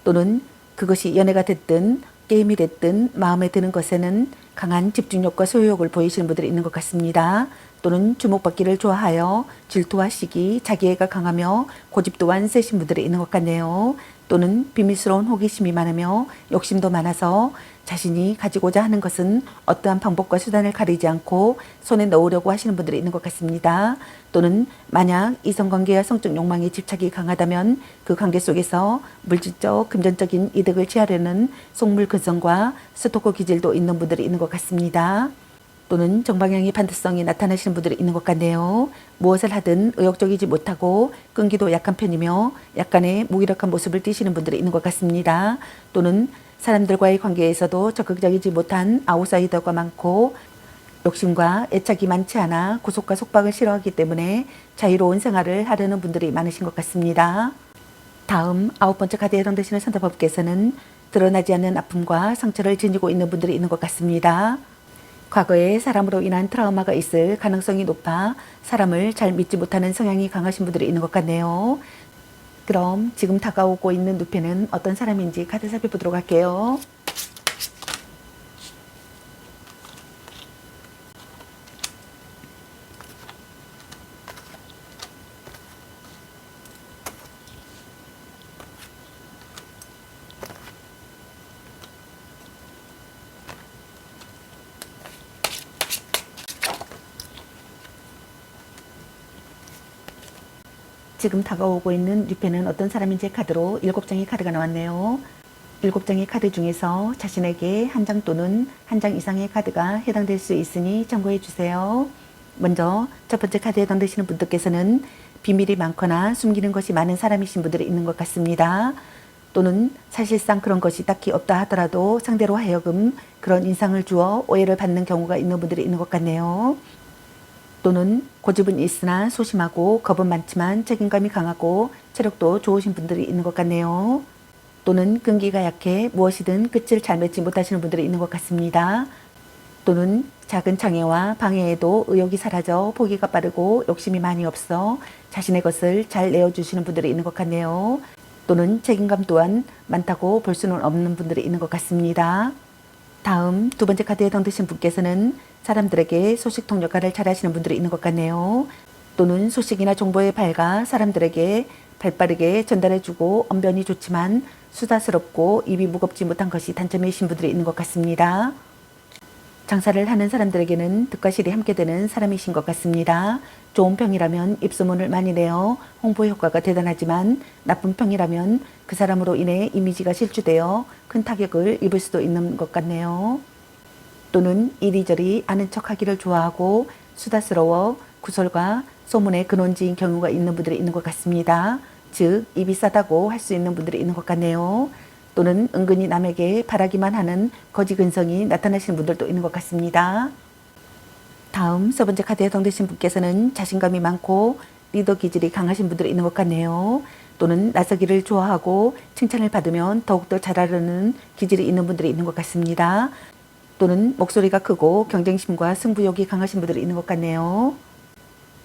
또는 그것이 연애가 됐든 게임이 됐든 마음에 드는 것에는 강한 집중력과 소유욕을 보이시는 분들이 있는 것 같습니다. 또는 주목받기를 좋아하여 질투와 시기, 자기애가 강하며 고집 또한 세신 분들이 있는 것 같네요. 또는 비밀스러운 호기심이 많으며 욕심도 많아서 자신이 가지고자 하는 것은 어떠한 방법과 수단을 가리지 않고 손에 넣으려고 하시는 분들이 있는 것 같습니다. 또는 만약 이성관계와 성적 욕망에 집착이 강하다면 그 관계 속에서 물질적, 금전적인 이득을 취하려는 속물근성과 스토커 기질도 있는 분들이 있는 것 같습니다. 또는 정방향의 반대성이 나타나시는 분들이 있는 것 같네요. 무엇을 하든 의욕적이지 못하고 끈기도 약한 편이며 약간의 무기력한 모습을 띠시는 분들이 있는 것 같습니다. 또는 사람들과의 관계에서도 적극적이지 못한 아웃사이더가 많고 욕심과 애착이 많지 않아 구속과 속박을 싫어하기 때문에 자유로운 생활을 하려는 분들이 많으신 것 같습니다. 다음 아홉 번째 카드에 해당되시는 상대방분께서는 드러나지 않는 아픔과 상처를 지니고 있는 분들이 있는 것 같습니다. 과거에 사람으로 인한 트라우마가 있을 가능성이 높아 사람을 잘 믿지 못하는 성향이 강하신 분들이 있는 것 같네요. 그럼 지금 다가오고 있는 누페는 어떤 사람인지 카드 살펴보도록 할게요. 지금 다가오고 있는 뉴페는 어떤 사람인지 카드로 7장의 카드가 나왔네요. 7장의 카드 중에서 자신에게 한 장 또는 한 장 이상의 카드가 해당될 수 있으니 참고해 주세요. 먼저 첫 번째 카드에 해당되시는 분들께서는 비밀이 많거나 숨기는 것이 많은 사람이신 분들이 있는 것 같습니다. 또는 사실상 그런 것이 딱히 없다 하더라도 상대로 하여금 그런 인상을 주어 오해를 받는 경우가 있는 분들이 있는 것 같네요. 또는 고집은 있으나 소심하고 겁은 많지만 책임감이 강하고 체력도 좋으신 분들이 있는 것 같네요. 또는 끈기가 약해 무엇이든 끝을 잘 맺지 못하시는 분들이 있는 것 같습니다. 또는 작은 장애와 방해에도 의욕이 사라져 포기가 빠르고 욕심이 많이 없어 자신의 것을 잘 내어주시는 분들이 있는 것 같네요. 또는 책임감 또한 많다고 볼 수는 없는 분들이 있는 것 같습니다. 다음 두 번째 카드에 당되신 분께서는 사람들에게 소식통 역할을 잘 하시는 분들이 있는 것 같네요. 또는 소식이나 정보에 밝아 사람들에게 발빠르게 전달해주고 언변이 좋지만 수다스럽고 입이 무겁지 못한 것이 단점이신 분들이 있는 것 같습니다. 장사를 하는 사람들에게는 득과 실이 함께 되는 사람이신 것 같습니다. 좋은 평이라면 입소문을 많이 내어 홍보 효과가 대단하지만 나쁜 평이라면 그 사람으로 인해 이미지가 실추되어 큰 타격을 입을 수도 있는 것 같네요. 또는 이리저리 아는 척하기를 좋아하고 수다스러워 구설과 소문의 근원지인 경우가 있는 분들이 있는 것 같습니다. 즉 입이 싸다고 할 수 있는 분들이 있는 것 같네요. 또는 은근히 남에게 바라기만 하는 거지 근성이 나타나시는 분들도 있는 것 같습니다. 다음 세 번째 카드에 당되신 분께서는 자신감이 많고 리더 기질이 강하신 분들이 있는 것 같네요. 또는 나서기를 좋아하고 칭찬을 받으면 더욱더 잘하려는 기질이 있는 분들이 있는 것 같습니다. 또는 목소리가 크고 경쟁심과 승부욕이 강하신 분들이 있는 것 같네요.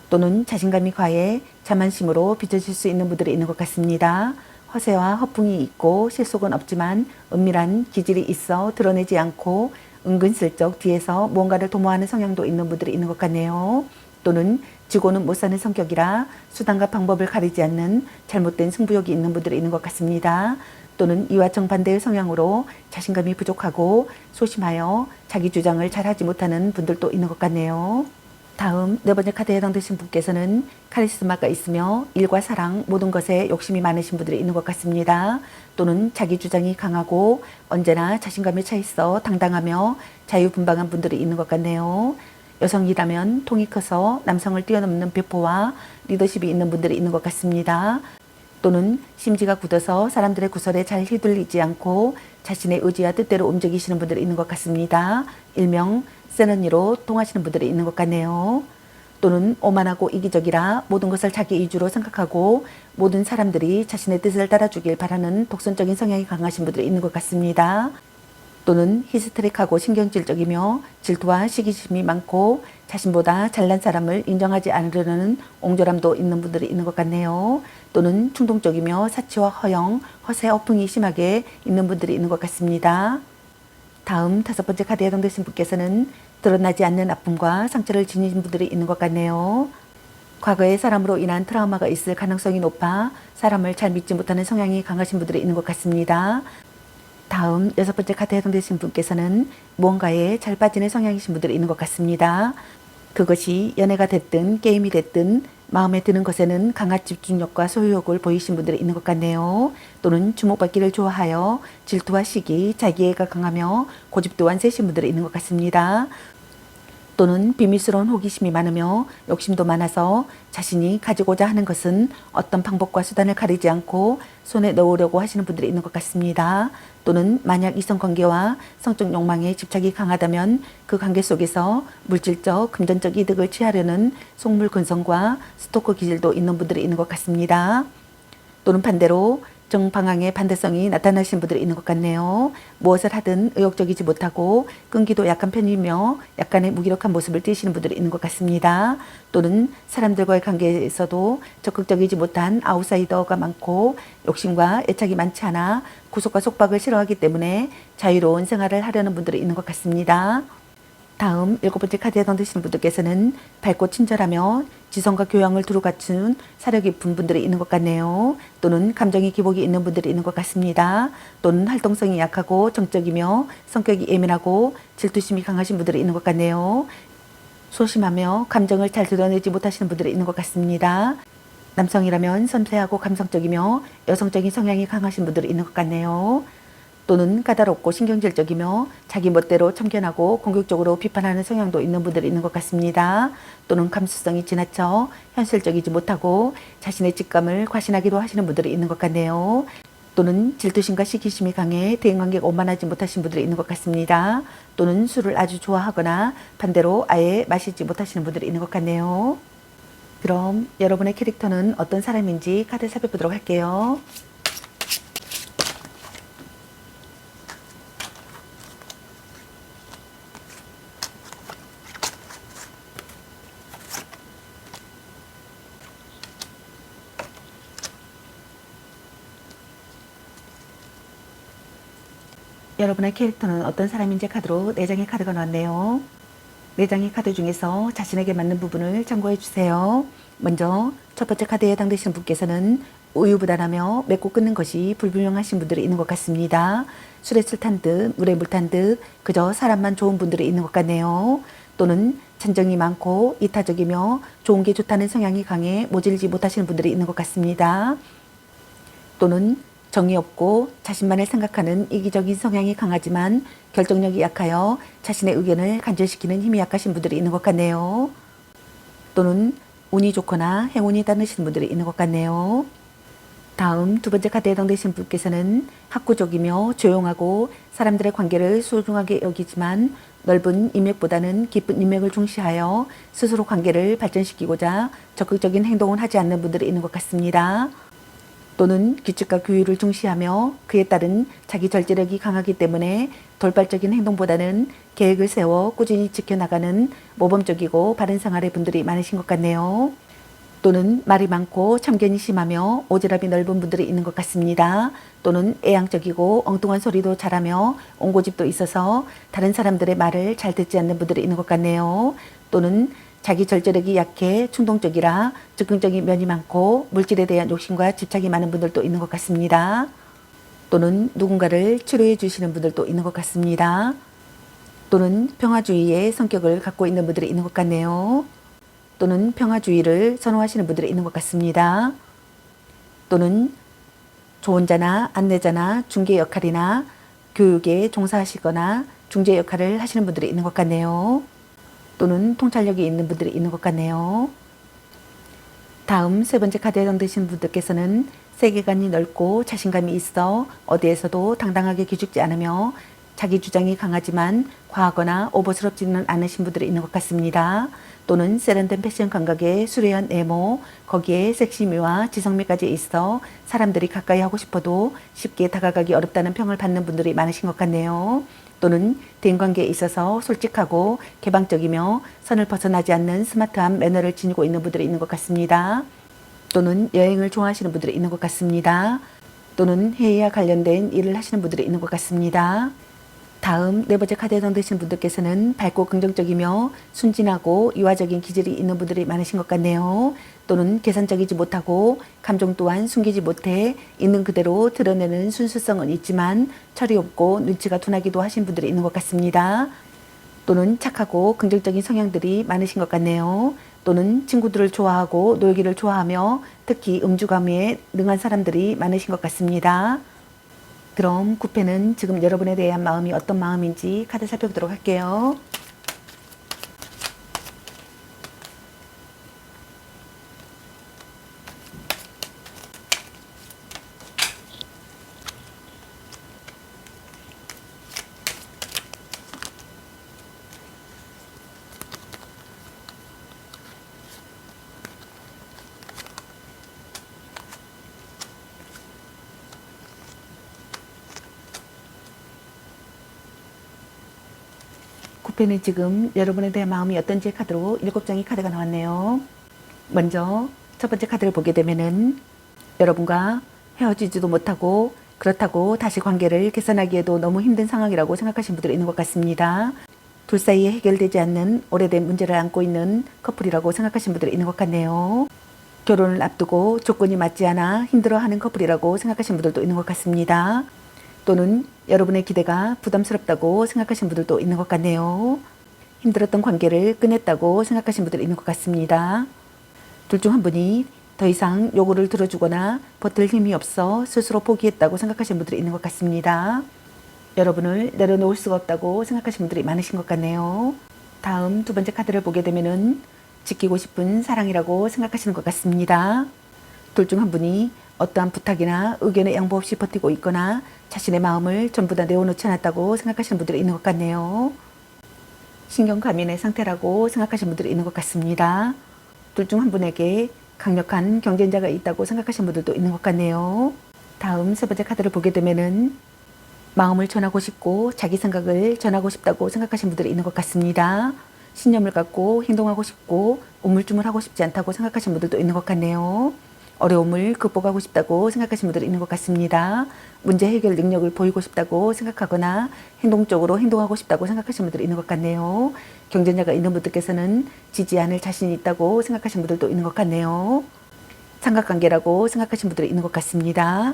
또는 자신감이 과해 자만심으로 빚어질 수 있는 분들이 있는 것 같습니다. 허세와 허풍이 있고 실속은 없지만 은밀한 기질이 있어 드러내지 않고 은근슬쩍 뒤에서 무언가를 도모하는 성향도 있는 분들이 있는 것 같네요. 또는 지고는 못 사는 성격이라 수단과 방법을 가리지 않는 잘못된 승부욕이 있는 분들이 있는 것 같습니다. 또는 이와 정반대의 성향으로 자신감이 부족하고 소심하여 자기 주장을 잘하지 못하는 분들도 있는 것 같네요. 다음 네 번째 카드에 해당되신 분께서는 카리스마가 있으며 일과 사랑 모든 것에 욕심이 많으신 분들이 있는 것 같습니다. 또는 자기 주장이 강하고 언제나 자신감에 차 있어 당당하며 자유분방한 분들이 있는 것 같네요. 여성이라면 통이 커서 남성을 뛰어넘는 배포와 리더십이 있는 분들이 있는 것 같습니다. 또는 심지가 굳어서 사람들의 구설에 잘 휘둘리지 않고 자신의 의지와 뜻대로 움직이시는 분들이 있는 것 같습니다. 일명 센 언니로 통하시는 분들이 있는 것 같네요. 또는 오만하고 이기적이라 모든 것을 자기 위주로 생각하고 모든 사람들이 자신의 뜻을 따라주길 바라는 독선적인 성향이 강하신 분들이 있는 것 같습니다. 또는 히스테릭하고 신경질적이며 질투와 시기심이 많고 자신보다 잘난 사람을 인정하지 않으려는 옹졸함도 있는 분들이 있는 것 같네요. 또는 충동적이며 사치와 허영, 허세, 허풍이 심하게 있는 분들이 있는 것 같습니다. 다음 다섯 번째 카드에 해당되신 분께서는 드러나지 않는 아픔과 상처를 지닌 분들이 있는 것 같네요. 과거의 사람으로 인한 트라우마가 있을 가능성이 높아 사람을 잘 믿지 못하는 성향이 강하신 분들이 있는 것 같습니다. 다음 여섯 번째 카드에 해당되신 분께서는 무언가에 잘 빠지는 성향이신 분들이 있는 것 같습니다. 그것이 연애가 됐든 게임이 됐든 마음에 드는 것에는 강한 집중력과 소유욕을 보이신 분들이 있는 것 같네요. 또는 주목받기를 좋아하여 질투와 시기, 자기애가 강하며 고집도 완세신 분들이 있는 것 같습니다. 또는 비밀스러운 호기심이 많으며 욕심도 많아서 자신이 가지고자 하는 것은 어떤 방법과 수단을 가리지 않고 손에 넣으려고 하시는 분들이 있는 것 같습니다. 또는 만약 이성관계와 성적 욕망에 집착이 강하다면 그 관계 속에서 물질적, 금전적 이득을 취하려는 속물근성과 스토커 기질도 있는 분들이 있는 것 같습니다. 또는 반대로 정방향의 반대성이 나타나시는 분들이 있는 것 같네요. 무엇을 하든 의욕적이지 못하고 끈기도 약한 편이며 약간의 무기력한 모습을 띠시는 분들이 있는 것 같습니다. 또는 사람들과의 관계에서도 적극적이지 못한 아웃사이더가 많고 욕심과 애착이 많지 않아 구속과 속박을 싫어하기 때문에 자유로운 생활을 하려는 분들이 있는 것 같습니다. 다음 일곱 번째 카드에 당되시는 분들께서는 밝고 친절하며 지성과 교양을 두루 갖춘 사려 깊은 분들이 있는 것 같네요. 또는 감정의 기복이 있는 분들이 있는 것 같습니다. 또는 활동성이 약하고 정적이며 성격이 예민하고 질투심이 강하신 분들이 있는 것 같네요. 소심하며 감정을 잘 드러내지 못하시는 분들이 있는 것 같습니다. 남성이라면 섬세하고 감성적이며 여성적인 성향이 강하신 분들이 있는 것 같네요. 또는 까다롭고 신경질적이며 자기 멋대로 참견하고 공격적으로 비판하는 성향도 있는 분들이 있는 것 같습니다. 또는 감수성이 지나쳐 현실적이지 못하고 자신의 직감을 과신하기도 하시는 분들이 있는 것 같네요. 또는 질투심과 시기심이 강해 대인관계가 원만하지 못하신 분들이 있는 것 같습니다. 또는 술을 아주 좋아하거나 반대로 아예 마시지 못하시는 분들이 있는 것 같네요. 그럼 여러분의 캐릭터는 어떤 사람인지 카드 살펴보도록 할게요. 여러분의 캐릭터는 어떤 사람인지 카드로 4장의 카드가 나왔네요. 4장의 카드 중에서 자신에게 맞는 부분을 참고해 주세요. 먼저 첫 번째 카드에 해당되시는 분께서는 우유부단하며 맺고 끊는 것이 불분명하신 분들이 있는 것 같습니다. 술에 술 탄 듯 물에 물 탄 듯 그저 사람만 좋은 분들이 있는 것 같네요. 또는 잔정이 많고 이타적이며 좋은 게 좋다는 성향이 강해 모질지 못하시는 분들이 있는 것 같습니다. 또는 정이 없고 자신만을 생각하는 이기적인 성향이 강하지만 결정력이 약하여 자신의 의견을 간절시키는 힘이 약하신 분들이 있는 것 같네요. 또는 운이 좋거나 행운이 따르시는 분들이 있는 것 같네요. 다음 두 번째 카드에 해당되신 분께서는 학구적이며 조용하고 사람들의 관계를 소중하게 여기지만 넓은 인맥보다는 깊은 인맥을 중시하여 스스로 관계를 발전시키고자 적극적인 행동을 하지 않는 분들이 있는 것 같습니다. 또는 규칙과 규율을 중시하며 그에 따른 자기 절제력이 강하기 때문에 돌발적인 행동보다는 계획을 세워 꾸준히 지켜나가는 모범적이고 바른 생활의 분들이 많으신 것 같네요. 또는 말이 많고 참견이 심하며 오지랖이 넓은 분들이 있는 것 같습니다. 또는 애양적이고 엉뚱한 소리도 잘하며 옹고집도 있어서 다른 사람들의 말을 잘 듣지 않는 분들이 있는 것 같네요. 또는 자기 절제력이 약해 충동적이라 즉흥적인 면이 많고 물질에 대한 욕심과 집착이 많은 분들도 있는 것 같습니다. 또는 누군가를 치료해 주시는 분들도 있는 것 같습니다. 또는 평화주의의 성격을 갖고 있는 분들이 있는 것 같네요. 또는 평화주의를 선호하시는 분들이 있는 것 같습니다. 또는 조언자나 안내자나 중개 역할이나 교육에 종사하시거나 중재 역할을 하시는 분들이 있는 것 같네요. 또는 통찰력이 있는 분들이 있는 것 같네요. 다음 세 번째 카드에 해당되시는 분들께서는 세계관이 넓고 자신감이 있어 어디에서도 당당하게 기죽지 않으며 자기 주장이 강하지만 과하거나 오버스럽지는 않으신 분들이 있는 것 같습니다. 또는 세련된 패션 감각에 수려한 외모, 거기에 섹시미와 지성미까지 있어 사람들이 가까이 하고 싶어도 쉽게 다가가기 어렵다는 평을 받는 분들이 많으신 것 같네요. 또는 대인관계에 있어서 솔직하고 개방적이며 선을 벗어나지 않는 스마트한 매너를 지니고 있는 분들이 있는 것 같습니다. 또는 여행을 좋아하시는 분들이 있는 것 같습니다. 또는 회의와 관련된 일을 하시는 분들이 있는 것 같습니다. 다음 네 번째 카드에 해당되시는 분들께서는 밝고 긍정적이며 순진하고 유화적인 기질이 있는 분들이 많으신 것 같네요. 또는 계산적이지 못하고 감정 또한 숨기지 못해 있는 그대로 드러내는 순수성은 있지만 철이 없고 눈치가 둔하기도 하신 분들이 있는 것 같습니다. 또는 착하고 긍정적인 성향들이 많으신 것 같네요. 또는 친구들을 좋아하고 놀기를 좋아하며 특히 음주감에 능한 사람들이 많으신 것 같습니다. 그럼 9패는 지금 여러분에 대한 마음이 어떤 마음인지 카드 살펴보도록 할게요. 쿠페는 지금 여러분에 대한 마음이 어떤지 카드로 7장의 카드가 나왔네요. 먼저 첫 번째 카드를 보게 되면은 여러분과 헤어지지도 못하고 그렇다고 다시 관계를 개선하기에도 너무 힘든 상황이라고 생각하시는 분들이 있는 것 같습니다. 둘 사이에 해결되지 않는 오래된 문제를 안고 있는 커플이라고 생각하시는 분들이 있는 것 같네요. 결혼을 앞두고 조건이 맞지 않아 힘들어하는 커플이라고 생각하시는 분들도 있는 것 같습니다. 또는 여러분의 기대가 부담스럽다고 생각하시는 분들도 있는 것 같네요. 힘들었던 관계를 끝냈다고 생각하시는 분들이 있는 것 같습니다. 둘 중 한 분이 더 이상 요구를 들어주거나 버틸 힘이 없어 스스로 포기했다고 생각하시는 분들이 있는 것 같습니다. 여러분을 내려놓을 수가 없다고 생각하시는 분들이 많으신 것 같네요. 다음 두 번째 카드를 보게 되면은 지키고 싶은 사랑이라고 생각하시는 것 같습니다. 둘 중 한 분이 어떠한 부탁이나 의견에 양보 없이 버티고 있거나 자신의 마음을 전부 다 내어놓지 않았다고 생각하시는 분들이 있는 것 같네요. 신경과민의 상태라고 생각하시는 분들이 있는 것 같습니다. 둘 중 한 분에게 강력한 경쟁자가 있다고 생각하시는 분들도 있는 것 같네요. 다음 세 번째 카드를 보게 되면은 마음을 전하고 싶고 자기 생각을 전하고 싶다고 생각하시는 분들이 있는 것 같습니다. 신념을 갖고 행동하고 싶고 우물쭈물하고 싶지 않다고 생각하시는 분들도 있는 것 같네요. 어려움을 극복하고 싶다고 생각하시는 분들이 있는 것 같습니다. 문제 해결 능력을 보이고 싶다고 생각하거나 행동적으로 행동하고 싶다고 생각하시는 분들이 있는 것 같네요. 경쟁자가 있는 분들께서는 지지 않을 자신이 있다고 생각하시는 분들도 있는 것 같네요. 삼각관계라고 생각하시는 분들이 있는 것 같습니다.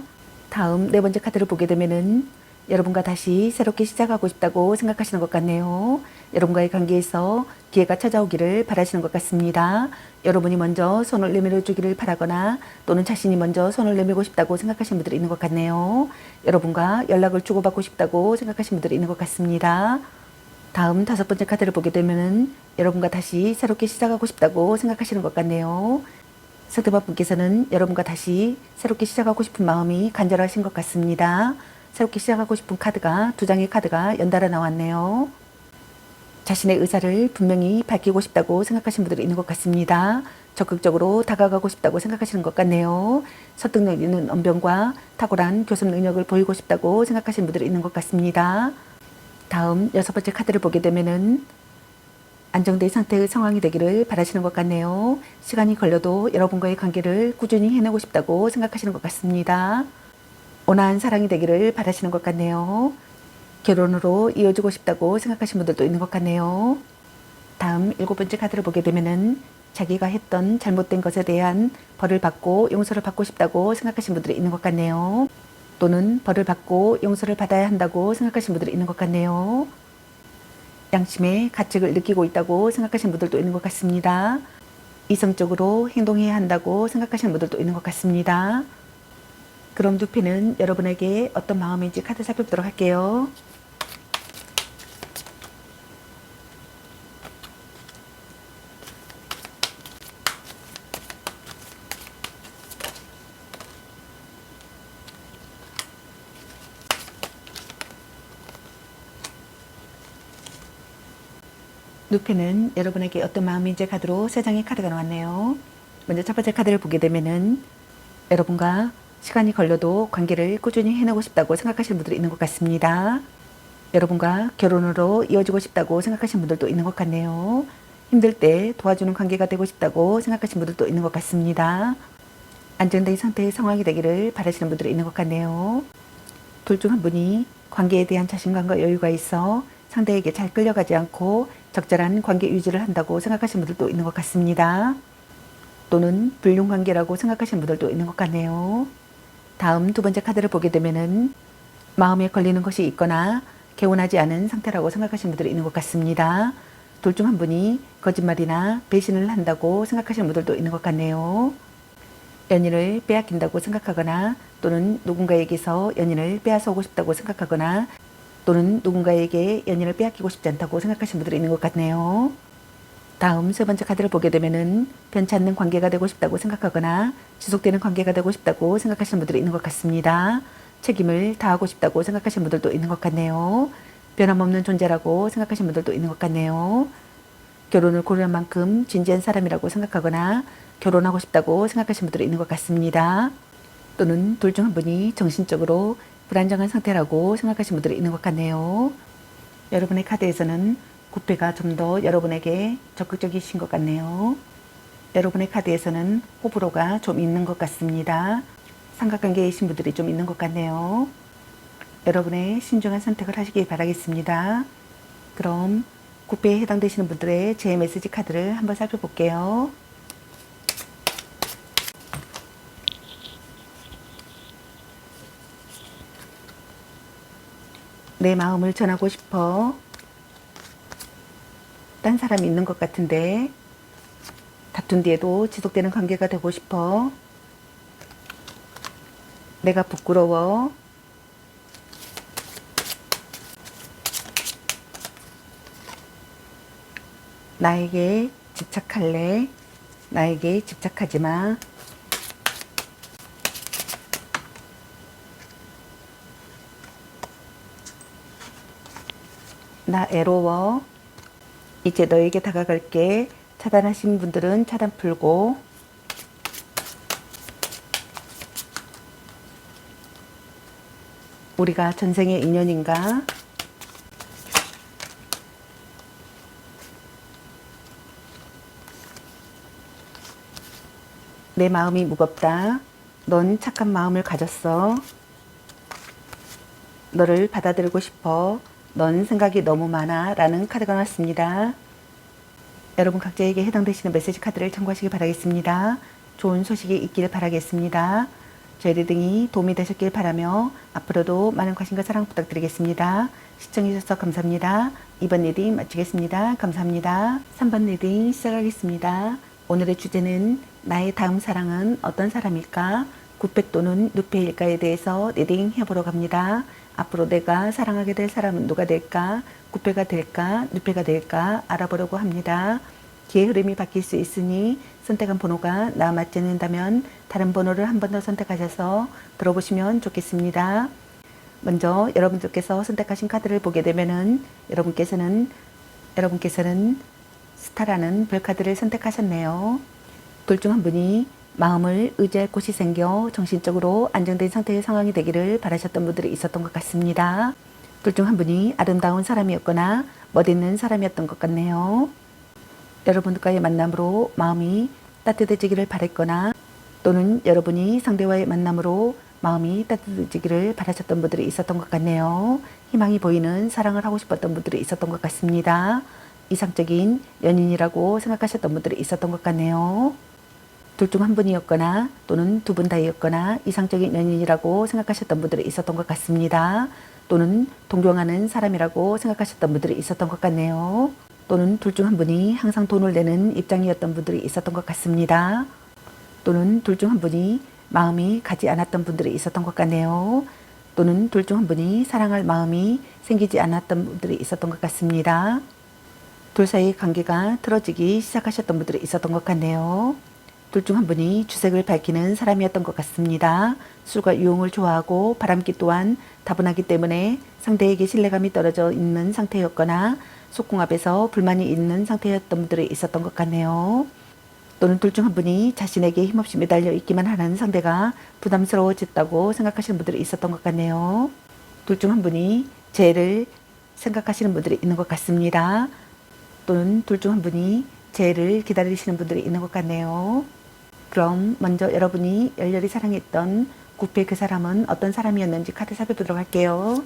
다음 네 번째 카드를 보게 되면은 여러분과 다시 새롭게 시작하고 싶다고 생각하시는 것 같네요. 여러분과의 관계에서 기회가 찾아오기를 바라시는 것 같습니다. 여러분이 먼저 손을 내밀어 주기를 바라거나 또는 자신이 먼저 손을 내밀고 싶다고 생각하시는 분들이 있는 것 같네요. 여러분과 연락을 주고받고 싶다고 생각하시는 분들이 있는 것 같습니다. 다음 다섯 번째 카드를 보게 되면은 여러분과 다시 새롭게 시작하고 싶다고 생각하시는 것 같네요. 상대방 분께서는 여러분과 다시 새롭게 시작하고 싶은 마음이 간절하신 것 같습니다. 새롭게 시작하고 싶은 카드가 두 장의 카드가 연달아 나왔네요. 자신의 의사를 분명히 밝히고 싶다고 생각하시는 분들이 있는 것 같습니다. 적극적으로 다가가고 싶다고 생각하시는 것 같네요. 설득력 있는 언변과 탁월한 교섭 능력을 보이고 싶다고 생각하시는 분들이 있는 것 같습니다. 다음 여섯 번째 카드를 보게 되면은 안정된 상태의 상황이 되기를 바라시는 것 같네요. 시간이 걸려도 여러분과의 관계를 꾸준히 해내고 싶다고 생각하시는 것 같습니다. 온화한 사랑이 되기를 바라시는 것 같네요. 결혼으로 이어지고 싶다고 생각하시는 분들도 있는 것 같네요. 다음 일곱 번째 카드를 보게 되면은 자기가 했던 잘못된 것에 대한 벌을 받고 용서를 받고 싶다고 생각하시는 분들이 있는 것 같네요. 또는 벌을 받고 용서를 받아야 한다고 생각하시는 분들이 있는 것 같네요. 양심의 가책을 느끼고 있다고 생각하시는 분들도 있는 것 같습니다. 이성적으로 행동해야 한다고 생각하시는 분들도 있는 것 같습니다. 그럼 두 패는 여러분에게 어떤 마음인지 카드 살펴보도록 할게요. 누페는 여러분에게 어떤 마음인지 카드로 세 장의 카드가 나왔네요. 먼저 첫 번째 카드를 보게 되면은 여러분과 시간이 걸려도 관계를 꾸준히 해내고 싶다고 생각하시는 분들이 있는 것 같습니다. 여러분과 결혼으로 이어지고 싶다고 생각하시는 분들도 있는 것 같네요. 힘들 때 도와주는 관계가 되고 싶다고 생각하시는 분들도 있는 것 같습니다. 안정된 상태의 상황이 되기를 바라시는 분들이 있는 것 같네요. 둘 중 한 분이 관계에 대한 자신감과 여유가 있어 상대에게 잘 끌려가지 않고 적절한 관계 유지를 한다고 생각하시는 분들도 있는 것 같습니다. 또는 불륜 관계라고 생각하시는 분들도 있는 것 같네요. 다음 두 번째 카드를 보게 되면은 마음에 걸리는 것이 있거나 개운하지 않은 상태라고 생각하시는 분들이 있는 것 같습니다. 둘 중 한 분이 거짓말이나 배신을 한다고 생각하시는 분들도 있는 것 같네요. 연인을 빼앗긴다고 생각하거나 또는 누군가에게서 연인을 빼앗아오고 싶다고 생각하거나 또는 누군가에게 연인을 빼앗기고 싶지 않다고 생각하시는 분들이 있는 것 같네요. 다음 세 번째 카드를 보게 되면은 변치 않는 관계가 되고 싶다고 생각하거나 지속되는 관계가 되고 싶다고 생각하시는 분들이 있는 것 같습니다. 책임을 다하고 싶다고 생각하시는 분들도 있는 것 같네요. 변함없는 존재라고 생각하시는 분들도 있는 것 같네요. 결혼을 고려한 만큼 진지한 사람이라고 생각하거나 결혼하고 싶다고 생각하시는 분들이 있는 것 같습니다. 또는 둘 중 한 분이 정신적으로 불안정한 상태라고 생각하시는 분들이 있는 것 같네요. 여러분의 카드에서는 9패가 좀 더 여러분에게 적극적이신 것 같네요. 여러분의 카드에서는 호불호가 좀 있는 것 같습니다. 삼각관계이신 분들이 좀 있는 것 같네요. 여러분의 신중한 선택을 하시길 바라겠습니다. 그럼 9패에 해당되시는 분들의 제 메시지 카드를 한번 살펴볼게요. 내 마음을 전하고 싶어. 딴 사람이 있는 것 같은데 다툰 뒤에도 지속되는 관계가 되고 싶어. 내가 부끄러워. 나에게 집착할래. 나에게 집착하지 마. 나 애로워. 이제 너에게 다가갈게. 차단하신 분들은 차단 풀고. 우리가 전생의 인연인가? 내 마음이 무겁다. 넌 착한 마음을 가졌어. 너를 받아들이고 싶어. 넌 생각이 너무 많아. 라는 카드가 나왔습니다. 여러분 각자에게 해당되시는 메시지 카드를 참고하시기 바라겠습니다. 좋은 소식이 있길 바라겠습니다. 저희 리딩이 도움이 되셨길 바라며 앞으로도 많은 관심과 사랑 부탁드리겠습니다. 시청해주셔서 감사합니다. 2번 리딩 마치겠습니다. 감사합니다. 3번 리딩 시작하겠습니다. 오늘의 주제는 나의 다음 사랑은 어떤 사람일까? 굿배 또는 누페일까에 대해서 리딩 해보러 갑니다. 앞으로 내가 사랑하게 될 사람은 누가 될까? 굿배가 될까? 누페가 될까? 알아보려고 합니다. 기의 흐름이 바뀔 수 있으니 선택한 번호가 나 맞지 않는다면 다른 번호를 한 번 더 선택하셔서 들어보시면 좋겠습니다. 먼저 여러분들께서 선택하신 카드를 보게 되면은 여러분께서는 스타라는 별카드를 선택하셨네요. 둘 중 한 분이 마음을 의지할 곳이 생겨 정신적으로 안정된 상태의 상황이 되기를 바라셨던 분들이 있었던 것 같습니다. 둘 중 한 분이 아름다운 사람이었거나 멋있는 사람이었던 것 같네요. 여러분들과의 만남으로 마음이 따뜻해지기를 바랬거나 또는 여러분이 상대와의 만남으로 마음이 따뜻해지기를 바라셨던 분들이 있었던 것 같네요. 희망이 보이는 사랑을 하고 싶었던 분들이 있었던 것 같습니다. 이상적인 연인이라고 생각하셨던 분들이 있었던 것 같네요. 둘 중 한 분이었거나 또는 두 분 다이었거나 이상적인 연인이라고 생각하셨던 분들이 있었던 것 같습니다. 또는 동경하는 사람이라고 생각하셨던 분들이 있었던 것 같네요. 또는 둘 중 한 분이 항상 돈을 내는 입장이었던 분들이 있었던 것 같습니다. 또는 둘 중 한 분이 마음이 가지 않았던 분들이 있었던 것 같네요. 또는 둘 중 한 분이 사랑할 마음이 생기지 않았던 분들이 있었던 것 같습니다. 둘 사이의 관계가 틀어지기 시작하셨던 분들이 있었던 것 같네요. 둘 중 한 분이 주색을 밝히는 사람이었던 것 같습니다. 술과 유흥을 좋아하고 바람기 또한 다분하기 때문에 상대에게 신뢰감이 떨어져 있는 상태였거나 속궁합에서 불만이 있는 상태였던 분들이 있었던 것 같네요. 또는 둘 중 한 분이 자신에게 힘없이 매달려 있기만 하는 상대가 부담스러워졌다고 생각하시는 분들이 있었던 것 같네요. 둘 중 한 분이 재해를 생각하시는 분들이 있는 것 같습니다. 또는 둘 중 한 분이 재해를 기다리시는 분들이 있는 것 같네요. 그럼 먼저 여러분이 열렬히 사랑했던 굿배 그 사람은 어떤 사람이었는지 카드 살펴보도록 할게요.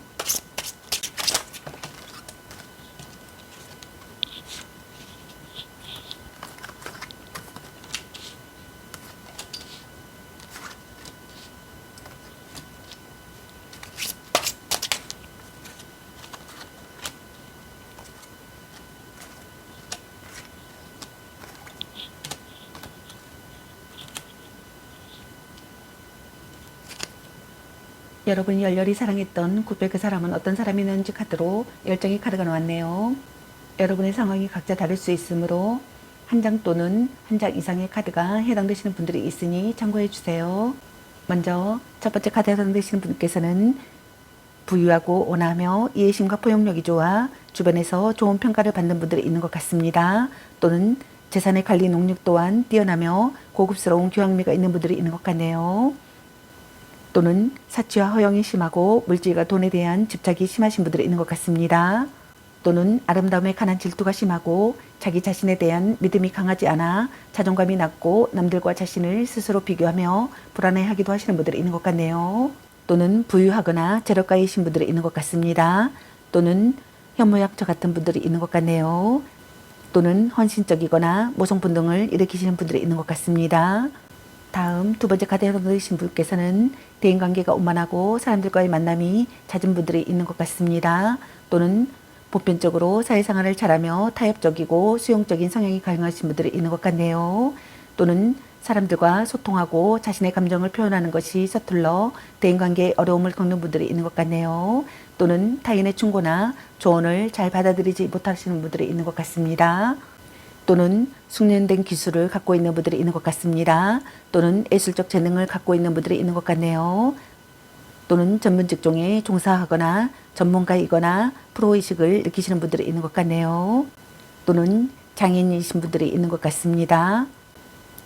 여러분이 열렬히 사랑했던 굿배 그 사람은 어떤 사람이었는지 카드로 열정의 카드가 나왔네요. 여러분의 상황이 각자 다를 수 있으므로 한 장 또는 한 장 이상의 카드가 해당되시는 분들이 있으니 참고해 주세요. 먼저 첫 번째 카드에 해당되시는 분께서는 부유하고 온화하며 이해심과 포용력이 좋아 주변에서 좋은 평가를 받는 분들이 있는 것 같습니다. 또는 재산의 관리 능력 또한 뛰어나며 고급스러운 교양미가 있는 분들이 있는 것 같네요. 또는 사치와 허영이 심하고 물질과 돈에 대한 집착이 심하신 분들이 있는 것 같습니다. 또는 아름다움에 관한 질투가 심하고 자기 자신에 대한 믿음이 강하지 않아 자존감이 낮고 남들과 자신을 스스로 비교하며 불안해하기도 하시는 분들이 있는 것 같네요. 또는 부유하거나 재력가이신 분들이 있는 것 같습니다. 또는 현모약처 같은 분들이 있는 것 같네요. 또는 헌신적이거나 모성분동을 일으키시는 분들이 있는 것 같습니다. 다음 두 번째 카드에 해당되신 분께서는 대인관계가 원만하고 사람들과의 만남이 잦은 분들이 있는 것 같습니다. 또는 보편적으로 사회생활을 잘하며 타협적이고 수용적인 성향이 강하신 분들이 있는 것 같네요. 또는 사람들과 소통하고 자신의 감정을 표현하는 것이 서툴러 대인관계에 어려움을 겪는 분들이 있는 것 같네요. 또는 타인의 충고나 조언을 잘 받아들이지 못하시는 분들이 있는 것 같습니다. 또는 숙련된 기술을 갖고 있는 분들이 있는 것 같습니다. 또는 예술적 재능을 갖고 있는 분들이 있는 것 같네요. 또는 전문 직종에 종사하거나 전문가이거나 프로의식을 느끼시는 분들이 있는 것 같네요. 또는 장인이신 분들이 있는 것 같습니다.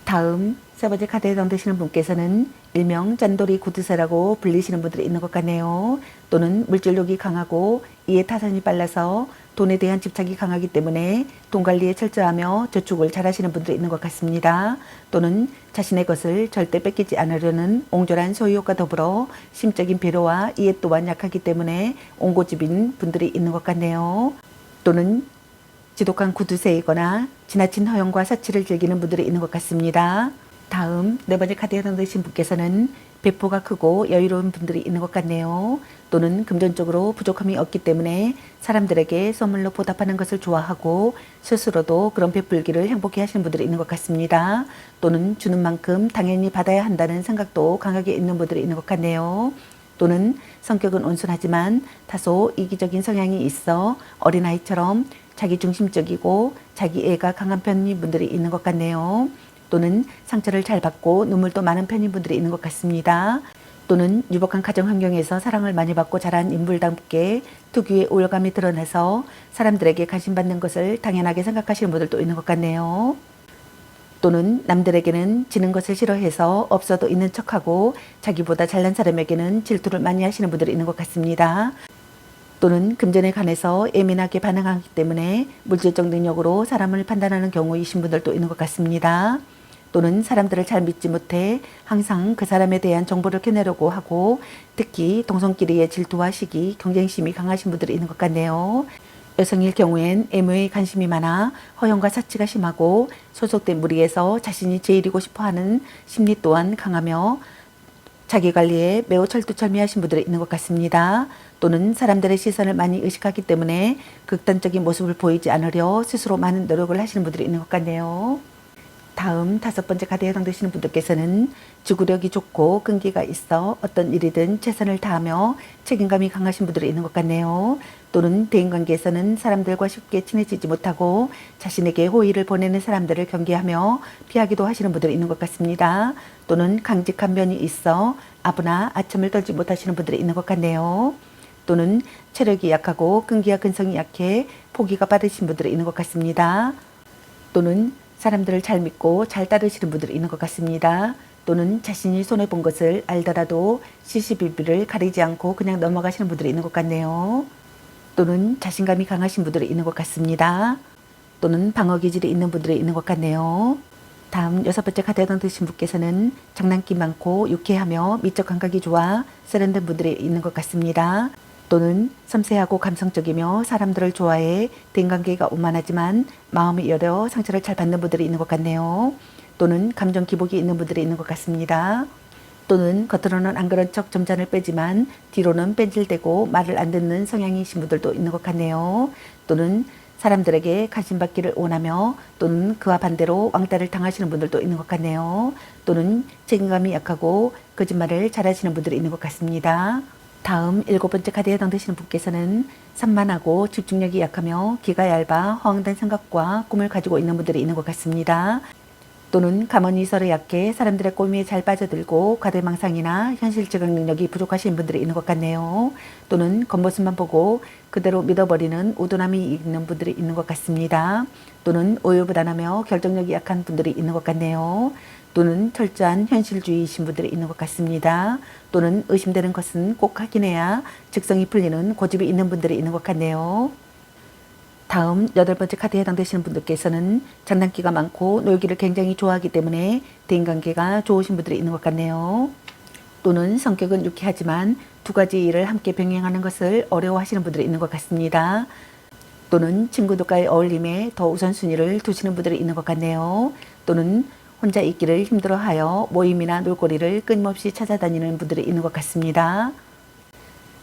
다음 세 번째 카드에 해당되시는 분께서는 일명 짠돌이 구두쇠라고 불리시는 분들이 있는 것 같네요. 또는 물질욕이 강하고 이해 타산이 빨라서 돈에 대한 집착이 강하기 때문에 돈 관리에 철저하며 저축을 잘하시는 분들이 있는 것 같습니다. 또는 자신의 것을 절대 뺏기지 않으려는 옹졸한 소유욕과 더불어 심적인 배려와 이해 또한 약하기 때문에 옹고집인 분들이 있는 것 같네요. 또는 지독한 구두쇠이거나 지나친 허용과 사치를 즐기는 분들이 있는 것 같습니다. 다음 네 번째 카드에 넣으신 분께서는 배포가 크고 여유로운 분들이 있는 것 같네요. 또는 금전적으로 부족함이 없기 때문에 사람들에게 선물로 보답하는 것을 좋아하고 스스로도 그런 베풀기를 행복해 하시는 분들이 있는 것 같습니다. 또는 주는 만큼 당연히 받아야 한다는 생각도 강하게 있는 분들이 있는 것 같네요. 또는 성격은 온순하지만 다소 이기적인 성향이 있어 어린아이처럼 자기중심적이고 자기애가 강한 편인 분들이 있는 것 같네요. 또는 상처를 잘 받고 눈물도 많은 편인 분들이 있는 것 같습니다. 또는 유복한 가정 환경에서 사랑을 많이 받고 자란 인물답게 특유의 우월감이 드러나서 사람들에게 관심받는 것을 당연하게 생각하시는 분들도 있는 것 같네요. 또는 남들에게는 지는 것을 싫어해서 없어도 있는 척하고 자기보다 잘난 사람에게는 질투를 많이 하시는 분들이 있는 것 같습니다. 또는 금전에 관해서 예민하게 반응하기 때문에 물질적 능력으로 사람을 판단하는 경우이신 분들도 있는 것 같습니다. 또는 사람들을 잘 믿지 못해 항상 그 사람에 대한 정보를 캐내려고 하고 특히 동성끼리의 질투와 시기, 경쟁심이 강하신 분들이 있는 것 같네요. 여성일 경우엔 애무에 관심이 많아 허영과 사치가 심하고 소속된 무리에서 자신이 제일이고 싶어하는 심리 또한 강하며 자기관리에 매우 철두철미하신 분들이 있는 것 같습니다. 또는 사람들의 시선을 많이 의식하기 때문에 극단적인 모습을 보이지 않으려 스스로 많은 노력을 하시는 분들이 있는 것 같네요. 다음 다섯 번째 카드에 해당되시는 분들께서는 지구력이 좋고 끈기가 있어 어떤 일이든 최선을 다하며 책임감이 강하신 분들이 있는 것 같네요. 또는 대인관계에서는 사람들과 쉽게 친해지지 못하고 자신에게 호의를 보내는 사람들을 경계하며 피하기도 하시는 분들이 있는 것 같습니다. 또는 강직한 면이 있어 아부나 아첨을 떨지 못하시는 분들이 있는 것 같네요. 또는 체력이 약하고 끈기와 근성이 약해 포기가 빠르신 분들이 있는 것 같습니다. 또는 사람들을 잘 믿고 잘 따르시는 분들이 있는 것 같습니다. 또는 자신이 손해본 것을 알더라도 시시비비를 가리지 않고 그냥 넘어가시는 분들이 있는 것 같네요. 또는 자신감이 강하신 분들이 있는 것 같습니다. 또는 방어 기질이 있는 분들이 있는 것 같네요. 다음 여섯 번째 카드에 해당되신 분께서는 장난기 많고 유쾌하며 미적 감각이 좋아 세련된 분들이 있는 것 같습니다. 또는 섬세하고 감성적이며 사람들을 좋아해 대인관계가 원만하지만 마음이 여려 상처를 잘 받는 분들이 있는 것 같네요. 또는 감정 기복이 있는 분들이 있는 것 같습니다. 또는 겉으로는 안 그런 척 점잖을 빼지만 뒤로는 뺀질대고 말을 안 듣는 성향이신 분들도 있는 것 같네요. 또는 사람들에게 관심받기를 원하며 또는 그와 반대로 왕따를 당하시는 분들도 있는 것 같네요. 또는 책임감이 약하고 거짓말을 잘하시는 분들이 있는 것 같습니다. 다음 일곱 번째 카드에 해당되시는 분께서는 산만하고 집중력이 약하며 기가 얇아 허황된 생각과 꿈을 가지고 있는 분들이 있는 것 같습니다. 또는 가만히설에 약해 사람들의 꼬미에 잘 빠져들고 과대망상이나 현실 적응 능력이 부족하신 분들이 있는 것 같네요. 또는 겉모습만 보고 그대로 믿어버리는 우둔함이 있는 분들이 있는 것 같습니다. 또는 우유부단하며 결정력이 약한 분들이 있는 것 같네요. 또는 철저한 현실주의이신 분들이 있는 것 같습니다. 또는 의심되는 것은 꼭 확인해야 직성이 풀리는 고집이 있는 분들이 있는 것 같네요. 다음 여덟 번째 카드에 해당되시는 분들께서는 장난기가 많고 놀기를 굉장히 좋아하기 때문에 대인관계가 좋으신 분들이 있는 것 같네요. 또는 성격은 유쾌하지만 두 가지 일을 함께 병행하는 것을 어려워하시는 분들이 있는 것 같습니다. 또는 친구들과의 어울림에 더 우선순위를 두시는 분들이 있는 것 같네요. 또는 혼자 있기를 힘들어하여 모임이나 놀거리를 끊임없이 찾아다니는 분들이 있는 것 같습니다.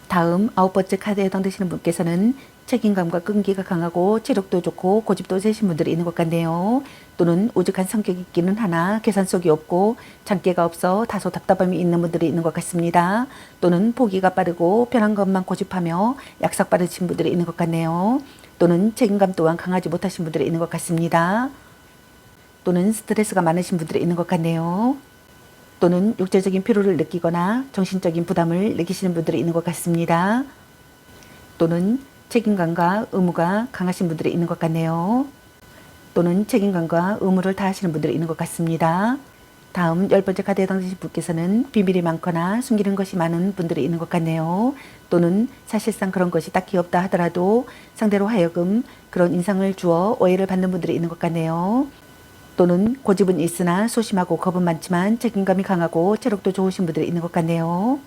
다음 아홉 번째 카드에 해당되시는 분께서는 책임감과 끈기가 강하고 체력도 좋고 고집도 세신 분들이 있는 것 같네요. 또는 우직한 성격이 있기는 하나 계산속이 없고 장기가 없어 다소 답답함이 있는 분들이 있는 것 같습니다. 또는 포기가 빠르고 편한 것만 고집하며 약삭 빠르신 분들이 있는 것 같네요. 또는 책임감 또한 강하지 못하신 분들이 있는 것 같습니다. 또는 스트레스가 많으신 분들이 있는 것 같네요. 또는 육체적인 피로를 느끼거나 정신적인 부담을 느끼시는 분들이 있는 것 같습니다. 또는 책임감과 의무가 강하신 분들이 있는 것 같네요. 또는 책임감과 의무를 다하시는 분들이 있는 것 같습니다. 다음 10번째 카드에 해당되신 분께서는 비밀이 많거나 숨기는 것이 많은 분들이 있는 것 같네요. 또는 사실상 그런 것이 딱히 없다 하더라도 상대로 하여금 그런 인상을 주어 오해를 받는 분들이 있는 것 같네요. 또는 고집은 있으나 소심하고 겁은 많지만 책임감이 강하고 체력도 좋으신 분들이 있는 것 같네요.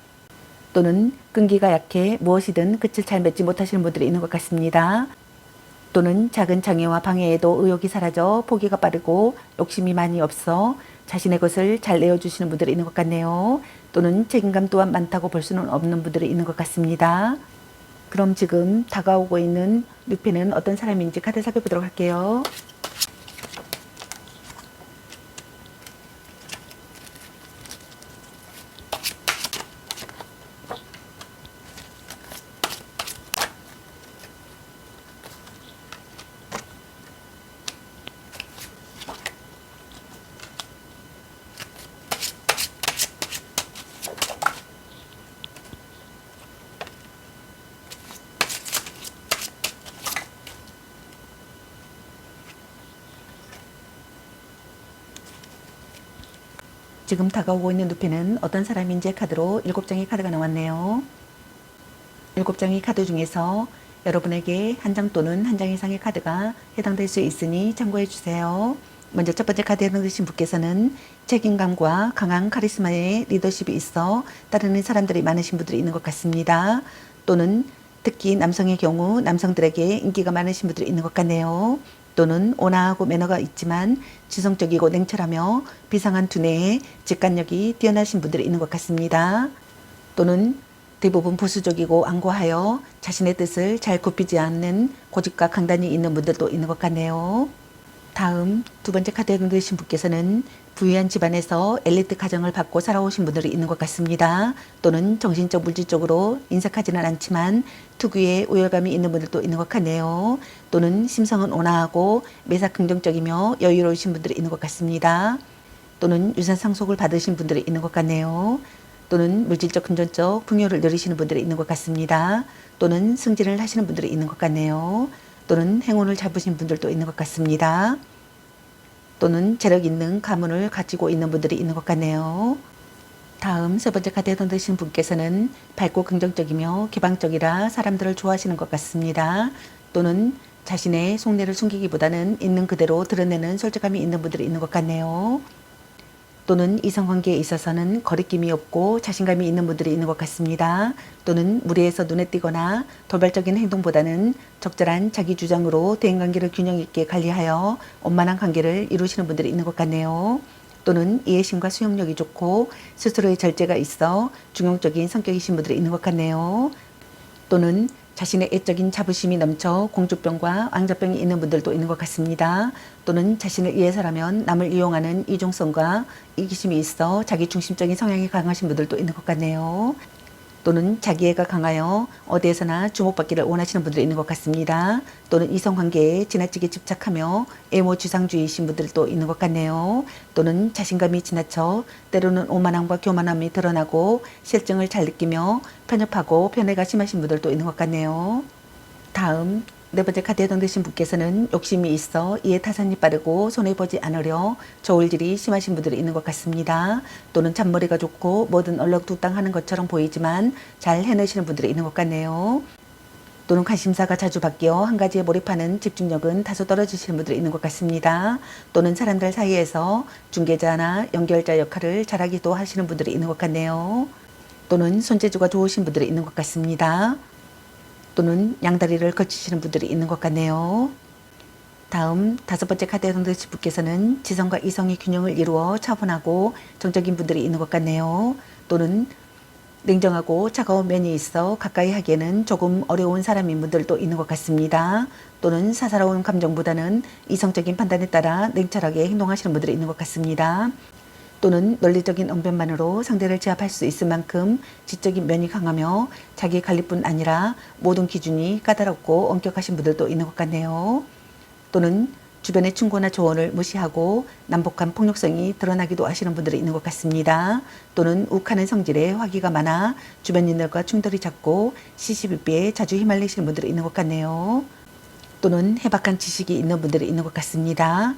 또는 끈기가 약해 무엇이든 끝을 잘 맺지 못하시는 분들이 있는 것 같습니다. 또는 작은 장애와 방해에도 의욕이 사라져 포기가 빠르고 욕심이 많이 없어 자신의 것을 잘 내어주시는 분들이 있는 것 같네요. 또는 책임감 또한 많다고 볼 수는 없는 분들이 있는 것 같습니다. 그럼 지금 다가오고 있는 늑패는 어떤 사람인지 카드 살펴보도록 할게요. 지금 다가오고 있는 늑패는 어떤 사람인지 카드로 7장의 카드가 나왔네요. 7장의 카드 중에서 여러분에게 한 장 또는 한 장 이상의 카드가 해당될 수 있으니 참고해 주세요. 먼저 첫 번째 카드에 해당되신 분께서는 책임감과 강한 카리스마의 리더십이 있어 따르는 사람들이 많으신 분들이 있는 것 같습니다. 또는 특히 남성의 경우 남성들에게 인기가 많으신 분들이 있는 것 같네요. 또는 온화하고 매너가 있지만 지성적이고 냉철하며 비상한 두뇌에 직관력이 뛰어나신 분들이 있는 것 같습니다. 또는 대부분 보수적이고 완고하여 자신의 뜻을 잘 굽히지 않는 고집과 강단이 있는 분들도 있는 것 같네요. 다음 두 번째 카드에 해당되신 분께서는 부유한 집안에서 엘리트 가정을 받고 살아오신 분들이 있는 것 같습니다. 또는 정신적 물질적으로 인색하지는 않지만 특유의 우열감이 있는 분들도 있는 것 같네요. 또는 심성은 온화하고 매사 긍정적이며 여유로우신 분들이 있는 것 같습니다. 또는 유산 상속을 받으신 분들이 있는 것 같네요. 또는 물질적 금전적 풍요를 누리시는 분들이 있는 것 같습니다. 또는 승진을 하시는 분들이 있는 것 같네요. 또는 행운을 잡으신 분들도 있는 것 같습니다. 또는 재력 있는 가문을 가지고 있는 분들이 있는 것 같네요. 다음 세 번째 카드에 해당되신 분께서는 밝고 긍정적이며 개방적이라 사람들을 좋아하시는 것 같습니다. 또는 자신의 속내를 숨기기보다는 있는 그대로 드러내는 솔직함이 있는 분들이 있는 것 같네요. 또는 이성관계에 있어서는 거리낌이 없고 자신감이 있는 분들이 있는 것 같습니다. 또는 무리해서 눈에 띄거나 도발적인 행동보다는 적절한 자기 주장으로 대인관계를 균형 있게 관리하여 원만한 관계를 이루시는 분들이 있는 것 같네요. 또는 이해심과 수용력이 좋고 스스로의 절제가 있어 중용적인 성격이신 분들이 있는 것 같네요. 또는 자신의 애적인 자부심이 넘쳐 공주병과 왕자병이 있는 분들도 있는 것 같습니다. 또는 자신을 위해서라면 남을 이용하는 이중성과 이기심이 있어 자기 중심적인 성향이 강하신 분들도 있는 것 같네요. 또는 자기애가 강하여 어디에서나 주목받기를 원하시는 분들이 있는 것 같습니다. 또는 이성관계에 지나치게 집착하며 애모지상주의이신 분들도 있는 것 같네요. 또는 자신감이 지나쳐 때로는 오만함과 교만함이 드러나고 실증을 잘 느끼며 편협하고 편애가 심하신 분들도 있는 것 같네요. 다음 네 번째 카드에 해당되신 분께서는 욕심이 있어 이해 타산이 빠르고 손해보지 않으려 저울질이 심하신 분들이 있는 것 같습니다. 또는 잔머리가 좋고 뭐든 얼렁뚱땅하는 것처럼 보이지만 잘 해내시는 분들이 있는 것 같네요. 또는 관심사가 자주 바뀌어 한 가지에 몰입하는 집중력은 다소 떨어지시는 분들이 있는 것 같습니다. 또는 사람들 사이에서 중개자나 연결자 역할을 잘하기도 하시는 분들이 있는 것 같네요. 또는 손재주가 좋으신 분들이 있는 것 같습니다. 또는 양다리를 걸치시는 분들이 있는 것 같네요. 다음 다섯 번째 카드에 해당되신 분께서는 지성과 이성의 균형을 이루어 차분하고 정적인 분들이 있는 것 같네요. 또는 냉정하고 차가운 면이 있어 가까이 하기에는 조금 어려운 사람인 분들도 있는 것 같습니다. 또는 사사로운 감정보다는 이성적인 판단에 따라 냉철하게 행동하시는 분들이 있는 것 같습니다. 또는 논리적인 언변만으로 상대를 제압할 수 있을 만큼 지적인 면이 강하며 자기 관리뿐 아니라 모든 기준이 까다롭고 엄격하신 분들도 있는 것 같네요. 또는 주변의 충고나 조언을 무시하고 난폭한 폭력성이 드러나기도 하시는 분들이 있는 것 같습니다. 또는 욱하는 성질에 화기가 많아 주변인들과 충돌이 잦고 시시비비에 자주 휘말리시는 분들이 있는 것 같네요. 또는 해박한 지식이 있는 분들이 있는 것 같습니다.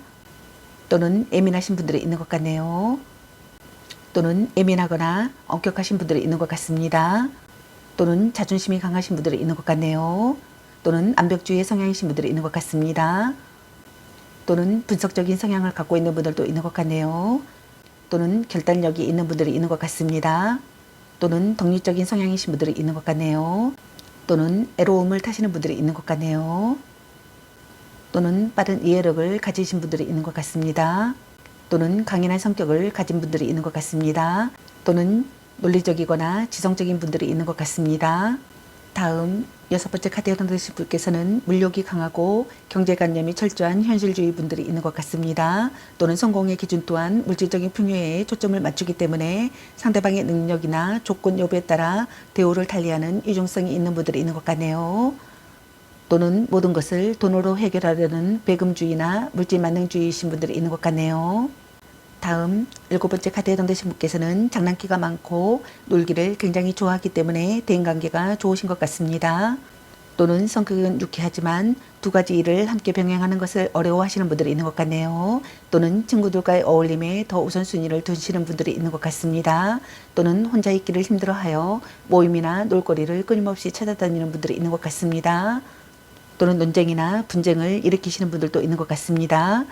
또는 예민하신 분들이 있는 것 같네요. 또는 예민하거나 엄격하신 분들이 있는 것 같습니다. 또는 자존심이 강하신 분들이 있는 것 같네요. 또는 완벽주의의 성향이신 분들이 있는 것 같습니다. 또는 분석적인 성향을 갖고 있는 분들도 있는 것 같네요. 또는 결단력이 있는 분들이 있는 것 같습니다. 또는 독립적인 성향이신 분들이 있는 것 같네요. 또는 애로움을 타시는 분들이 있는 것 같네요. 또는 빠른 이해력을 가지신 분들이 있는 것 같습니다. 또는 강인한 성격을 가진 분들이 있는 것 같습니다. 또는 논리적이거나 지성적인 분들이 있는 것 같습니다. 다음 6번째 카드에 당첨되신 분께서는 물욕이 강하고 경제관념이 철저한 현실주의 분들이 있는 것 같습니다. 또는 성공의 기준 또한 물질적인 풍요에 초점을 맞추기 때문에 상대방의 능력이나 조건 여부에 따라 대우를 달리하는 이중성이 있는 분들이 있는 것 같네요. 또는 모든 것을 돈으로 해결하려는 배금주의나 물질만능주의이신 분들이 있는 것 같네요. 다음 7번째 카드에 당첨되신 분께서는 장난기가 많고 놀기를 굉장히 좋아하기 때문에 대인관계가 좋으신 것 같습니다. 또는 성격은 유쾌하지만 두 가지 일을 함께 병행하는 것을 어려워하시는 분들이 있는 것 같네요. 또는 친구들과의 어울림에 더 우선순위를 두시는 분들이 있는 것 같습니다. 또는 혼자 있기를 힘들어하여 모임이나 놀거리를 끊임없이 찾아다니는 분들이 있는 것 같습니다. 또는 논쟁이나 분쟁을 일으키시는 분들도 있는 것 같습니다.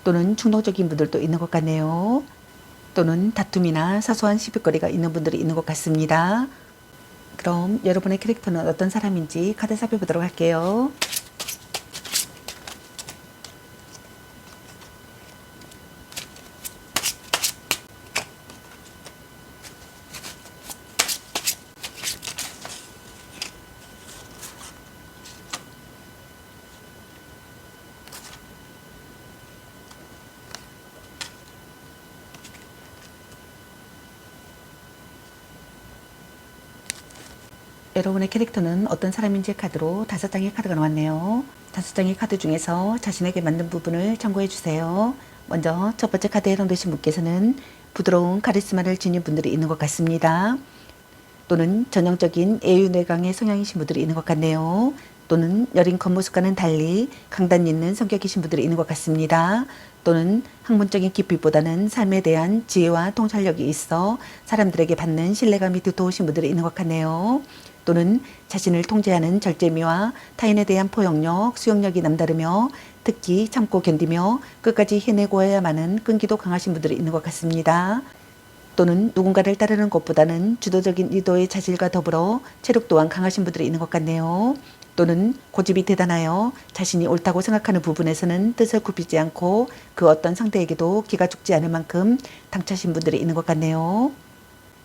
또는 충동적인 분들도 있는 것 같네요. 또는 다툼이나 사소한 시비거리가 있는 분들이 있는 것 같습니다. 그럼 여러분의 캐릭터는 어떤 사람인지 카드 살펴보도록 할게요. 여러분의 캐릭터는 어떤 사람인지 카드로 5장의 카드가 나왔네요. 5장의 카드 중에서 자신에게 맞는 부분을 참고해 주세요. 먼저 첫 번째 카드에 해당되신 분께서는 부드러운 카리스마를 지닌 분들이 있는 것 같습니다. 또는 전형적인 애유내강의 성향이신 분들이 있는 것 같네요. 또는 여린 겉모습과는 달리 강단 있는 성격이신 분들이 있는 것 같습니다. 또는 학문적인 깊이보다는 삶에 대한 지혜와 통찰력이 있어 사람들에게 받는 신뢰감이 두터우신 분들이 있는 것 같네요. 또는 자신을 통제하는 절제미와 타인에 대한 포용력, 수용력이 남다르며 특히 참고 견디며 끝까지 해내고야만은 끈기도 강하신 분들이 있는 것 같습니다. 또는 누군가를 따르는 것보다는 주도적인 의도의 자질과 더불어 체력 또한 강하신 분들이 있는 것 같네요. 또는 고집이 대단하여 자신이 옳다고 생각하는 부분에서는 뜻을 굽히지 않고 그 어떤 상대에게도 기가 죽지 않을 만큼 당차신 분들이 있는 것 같네요.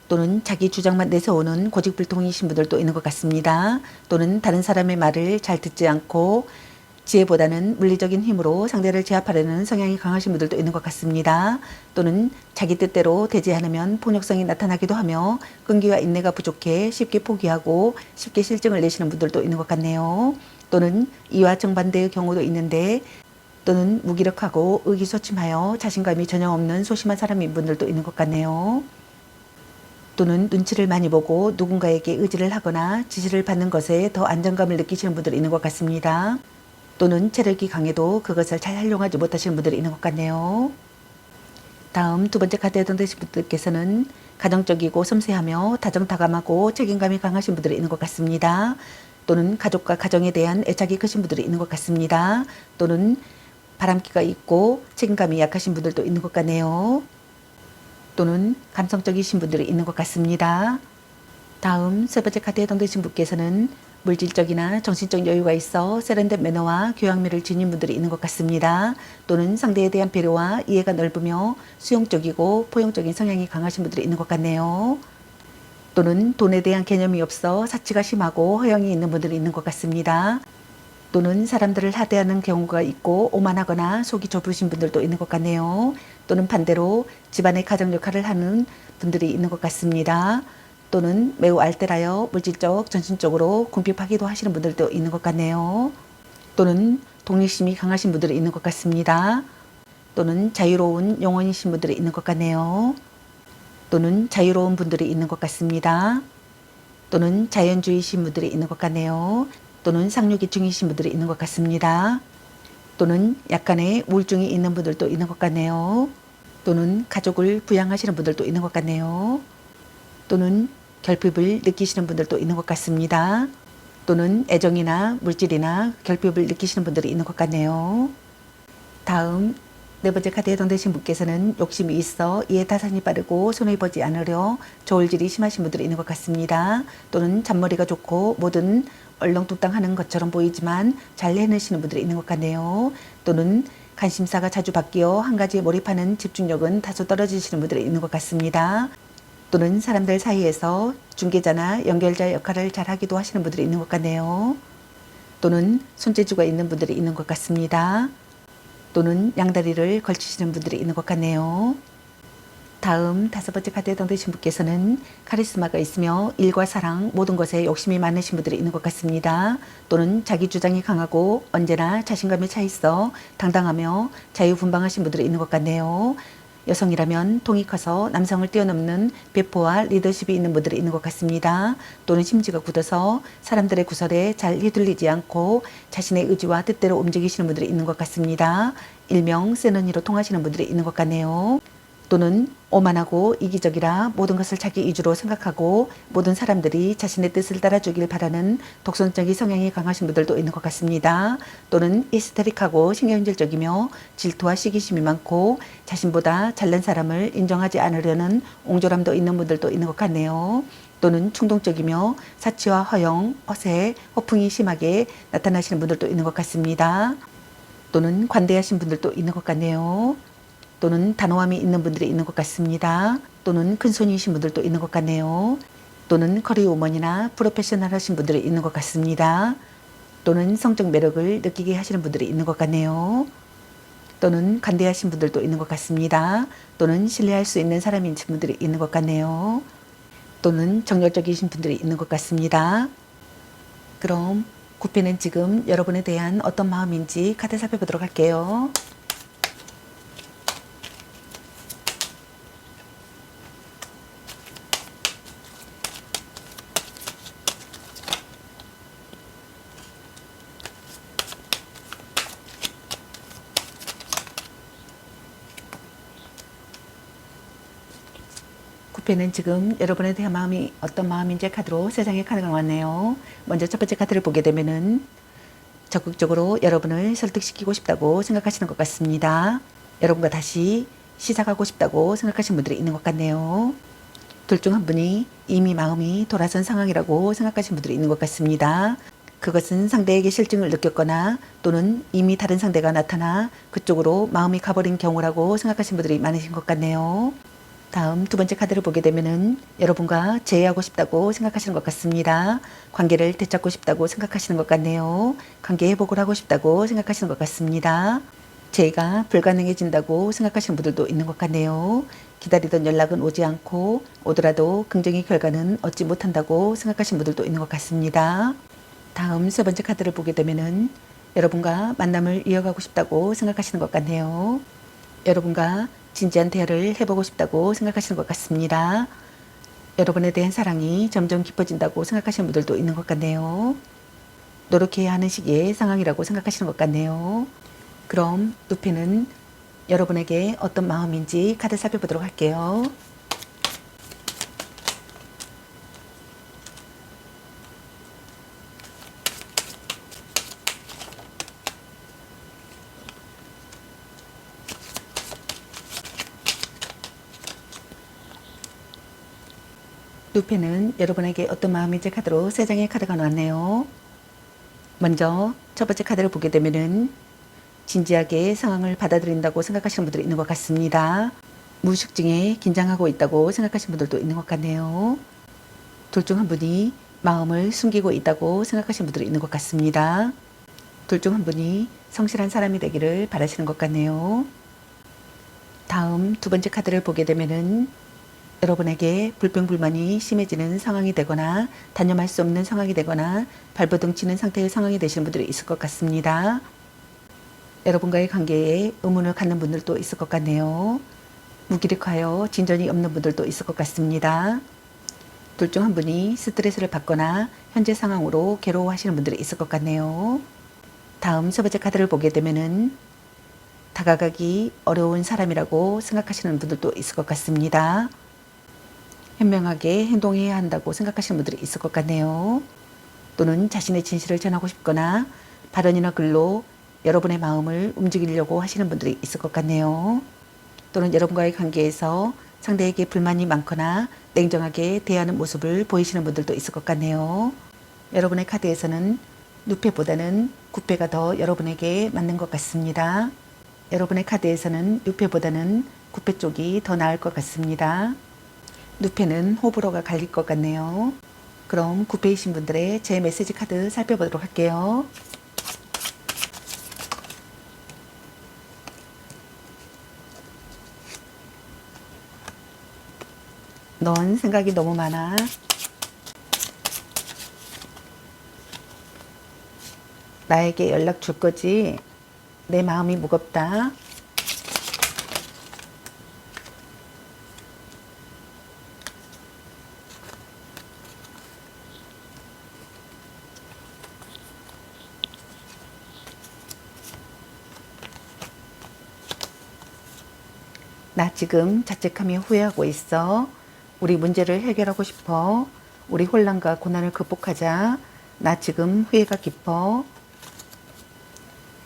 또는 자기 주장만 내세우는 고집불통이신 분들도 있는 것 같습니다. 또는 다른 사람의 말을 잘 듣지 않고 지혜보다는 물리적인 힘으로 상대를 제압하려는 성향이 강하신 분들도 있는 것 같습니다. 또는 자기 뜻대로 되지 않으면 폭력성이 나타나기도 하며 끈기와 인내가 부족해 쉽게 포기하고 쉽게 실증을 내시는 분들도 있는 것 같네요. 또는 이와 정반대의 경우도 있는데 또는 무기력하고 의기소침하여 자신감이 전혀 없는 소심한 사람인 분들도 있는 것 같네요. 또는 눈치를 많이 보고 누군가에게 의지를 하거나 지시를 받는 것에 더 안정감을 느끼시는 분들이 있는 것 같습니다. 또는 체력이 강해도 그것을 잘 활용하지 못하시는 분들이 있는 것 같네요. 다음 2번째 카드에 당첨되신 분들께서는 가정적이고 섬세하며 다정다감하고 책임감이 강하신 분들이 있는 것 같습니다. 또는 가족과 가정에 대한 애착이 크신 분들이 있는 것 같습니다. 또는 바람기가 있고 책임감이 약하신 분들도 있는 것 같네요. 또는 감성적이신 분들이 있는 것 같습니다. 다음 3번째 카드에 해당되신 분께서는 물질적이나 정신적 여유가 있어 세련된 매너와 교양미를 지닌 분들이 있는 것 같습니다. 또는 상대에 대한 배려와 이해가 넓으며 수용적이고 포용적인 성향이 강하신 분들이 있는 것 같네요. 또는 돈에 대한 개념이 없어 사치가 심하고 허영이 있는 분들이 있는 것 같습니다. 또는 사람들을 하대하는 경우가 있고 오만하거나 속이 좁으신 분들도 있는 것 같네요. 또는 반대로 집안의 가정 역할을 하는 분들이 있는 것 같습니다. 또는 매우 알뜰하여 물질적, 정신적으로 궁핍하기도 하시는 분들도 있는 것 같네요. 또는 독립심이 강하신 분들이 있는 것 같습니다. 또는 자유로운 영혼이신 분들이 있는 것 같네요. 또는 자유로운 분들이 있는 것 같습니다. 또는 자연주의신 분들이 있는 것 같네요. 또는 상류기 중이신 분들이 있는 것 같습니다. 또는 약간의 우울증이 있는 분들도 있는 것 같네요. 또는 가족을 부양하시는 분들도 있는 것 같네요. 또는 결핍을 느끼시는 분들도 있는 것 같습니다. 또는 애정이나 물질이나 결핍을 느끼시는 분들이 있는 것 같네요. 다음 네 번째 카드에 해당되신 분께서는 욕심이 있어 이해 타산이 빠르고 손해보지 않으려 저울질이 심하신 분들이 있는 것 같습니다. 또는 잔머리가 좋고 뭐든 얼렁뚱땅하는 것처럼 보이지만 잘 해내시는 분들이 있는 것 같네요. 또는 관심사가 자주 바뀌어 한 가지에 몰입하는 집중력은 다소 떨어지시는 분들이 있는 것 같습니다. 또는 사람들 사이에서 중개자나 연결자 역할을 잘 하기도 하시는 분들이 있는 것 같네요. 또는 손재주가 있는 분들이 있는 것 같습니다. 또는 양다리를 걸치시는 분들이 있는 것 같네요. 다음 다섯 번째 카드에 해당되신 분께서는 카리스마가 있으며 일과 사랑 모든 것에 욕심이 많으신 분들이 있는 것 같습니다. 또는 자기 주장이 강하고 언제나 자신감에 차 있어 당당하며 자유분방하신 분들이 있는 것 같네요. 여성이라면 통이 커서 남성을 뛰어넘는 배포와 리더십이 있는 분들이 있는 것 같습니다. 또는 심지가 굳어서 사람들의 구설에 잘 휘둘리지 않고 자신의 의지와 뜻대로 움직이시는 분들이 있는 것 같습니다. 일명 센 언니로 통하시는 분들이 있는 것 같네요. 또는 오만하고 이기적이라 모든 것을 자기 위주로 생각하고 모든 사람들이 자신의 뜻을 따라주길 바라는 독선적인 성향이 강하신 분들도 있는 것 같습니다. 또는 히스테릭하고 신경질적이며 질투와 시기심이 많고 자신보다 잘난 사람을 인정하지 않으려는 옹졸함도 있는 분들도 있는 것 같네요. 또는 충동적이며 사치와 허영, 허세, 허풍이 심하게 나타나시는 분들도 있는 것 같습니다. 또는 관대하신 분들도 있는 것 같네요. 또는 단호함이 있는 분들이 있는 것 같습니다. 또는 큰손이신 분들도 있는 것 같네요. 또는 커리우먼이나 프로페셔널하신 분들이 있는 것 같습니다. 또는 성적 매력을 느끼게 하시는 분들이 있는 것 같네요. 또는 관대하신 분들도 있는 것 같습니다. 또는 신뢰할 수 있는 사람인 분들이 있는 것 같네요. 또는 정열적이신 분들이 있는 것 같습니다. 그럼 구패는 지금 여러분에 대한 어떤 마음인지 카드 살펴보도록 할게요. 구패는 지금 여러분에 대한 마음이 어떤 마음인지 카드로 3장의 카드가 나왔네요. 먼저 첫 번째 카드를 보게 되면은 적극적으로 여러분을 설득시키고 싶다고 생각하시는 것 같습니다. 여러분과 다시 시작하고 싶다고 생각하시는 분들이 있는 것 같네요. 둘 중 한 분이 이미 마음이 돌아선 상황이라고 생각하시는 분들이 있는 것 같습니다. 그것은 상대에게 실증을 느꼈거나 또는 이미 다른 상대가 나타나 그쪽으로 마음이 가버린 경우라고 생각하시는 분들이 많으신 것 같네요. 다음 두 번째 카드를 보게 되면은 여러분과 재회하고 싶다고 생각하시는 것 같습니다. 관계를 되찾고 싶다고 생각하시는 것 같네요. 관계 회복을 하고 싶다고 생각하시는 것 같습니다. 재회가 불가능해진다고 생각하시는 분들도 있는 것 같네요. 기다리던 연락은 오지 않고 오더라도 긍정의 결과는 얻지 못한다고 생각하시는 분들도 있는 것 같습니다. 다음 세 번째 카드를 보게 되면은 여러분과 만남을 이어가고 싶다고 생각하시는 것 같네요. 여러분과 진지한 대화를 해보고 싶다고 생각하시는 것 같습니다. 여러분에 대한 사랑이 점점 깊어진다고 생각하시는 분들도 있는 것 같네요. 노력해야 하는 시기의 상황이라고 생각하시는 것 같네요. 그럼 누피는 여러분에게 어떤 마음인지 카드 살펴보도록 할게요. 누페는 여러분에게 어떤 마음인지 카드로 3장의 카드가 나왔네요. 먼저 첫 번째 카드를 보게 되면은 진지하게 상황을 받아들인다고 생각하시는 분들이 있는 것 같습니다. 무의식중에 긴장하고 있다고 생각하시는 분들도 있는 것 같네요. 둘 중 한 분이 마음을 숨기고 있다고 생각하시는 분들이 있는 것 같습니다. 둘 중 한 분이 성실한 사람이 되기를 바라시는 것 같네요. 다음 두 번째 카드를 보게 되면은 여러분에게 불평불만이 심해지는 상황이 되거나 단념할 수 없는 상황이 되거나 발버둥 치는 상태의 상황이 되시는 분들이 있을 것 같습니다. 여러분과의 관계에 의문을 갖는 분들도 있을 것 같네요. 무기력하여 진전이 없는 분들도 있을 것 같습니다. 둘 중 한 분이 스트레스를 받거나 현재 상황으로 괴로워하시는 분들이 있을 것 같네요. 다음 세 번째 카드를 보게 되면은 다가가기 어려운 사람이라고 생각하시는 분들도 있을 것 같습니다. 현명하게 행동해야 한다고 생각하시는 분들이 있을 것 같네요. 또는 자신의 진실을 전하고 싶거나 발언이나 글로 여러분의 마음을 움직이려고 하시는 분들이 있을 것 같네요. 또는 여러분과의 관계에서 상대에게 불만이 많거나 냉정하게 대하는 모습을 보이시는 분들도 있을 것 같네요. 여러분의 카드에서는 누페보다는 구페가 더 여러분에게 맞는 것 같습니다. 여러분의 카드에서는 누페보다는 구페 쪽이 더 나을 것 같습니다. 누페는 호불호가 갈릴 것 같네요. 그럼 구페이신 분들의 제 메시지 카드 살펴보도록 할게요. 넌 생각이 너무 많아. 나에게 연락 줄 거지? 내 마음이 무겁다. 나 지금 자책하며 후회하고 있어. 우리 문제를 해결하고 싶어. 우리 혼란과 고난을 극복하자. 나 지금 후회가 깊어.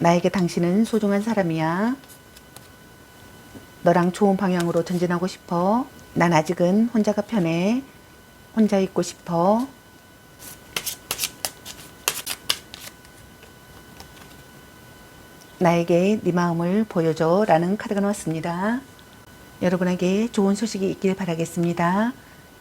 나에게 당신은 소중한 사람이야. 너랑 좋은 방향으로 전진하고 싶어. 난 아직은 혼자가 편해. 혼자 있고 싶어. 나에게 네 마음을 보여줘 라는 카드가 나왔습니다. 여러분에게 좋은 소식이 있길 바라겠습니다.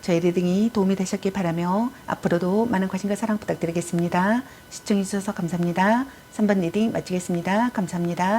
저희 리딩이 도움이 되셨길 바라며 앞으로도 많은 관심과 사랑 부탁드리겠습니다. 시청해주셔서 감사합니다. 3번 리딩 마치겠습니다. 감사합니다.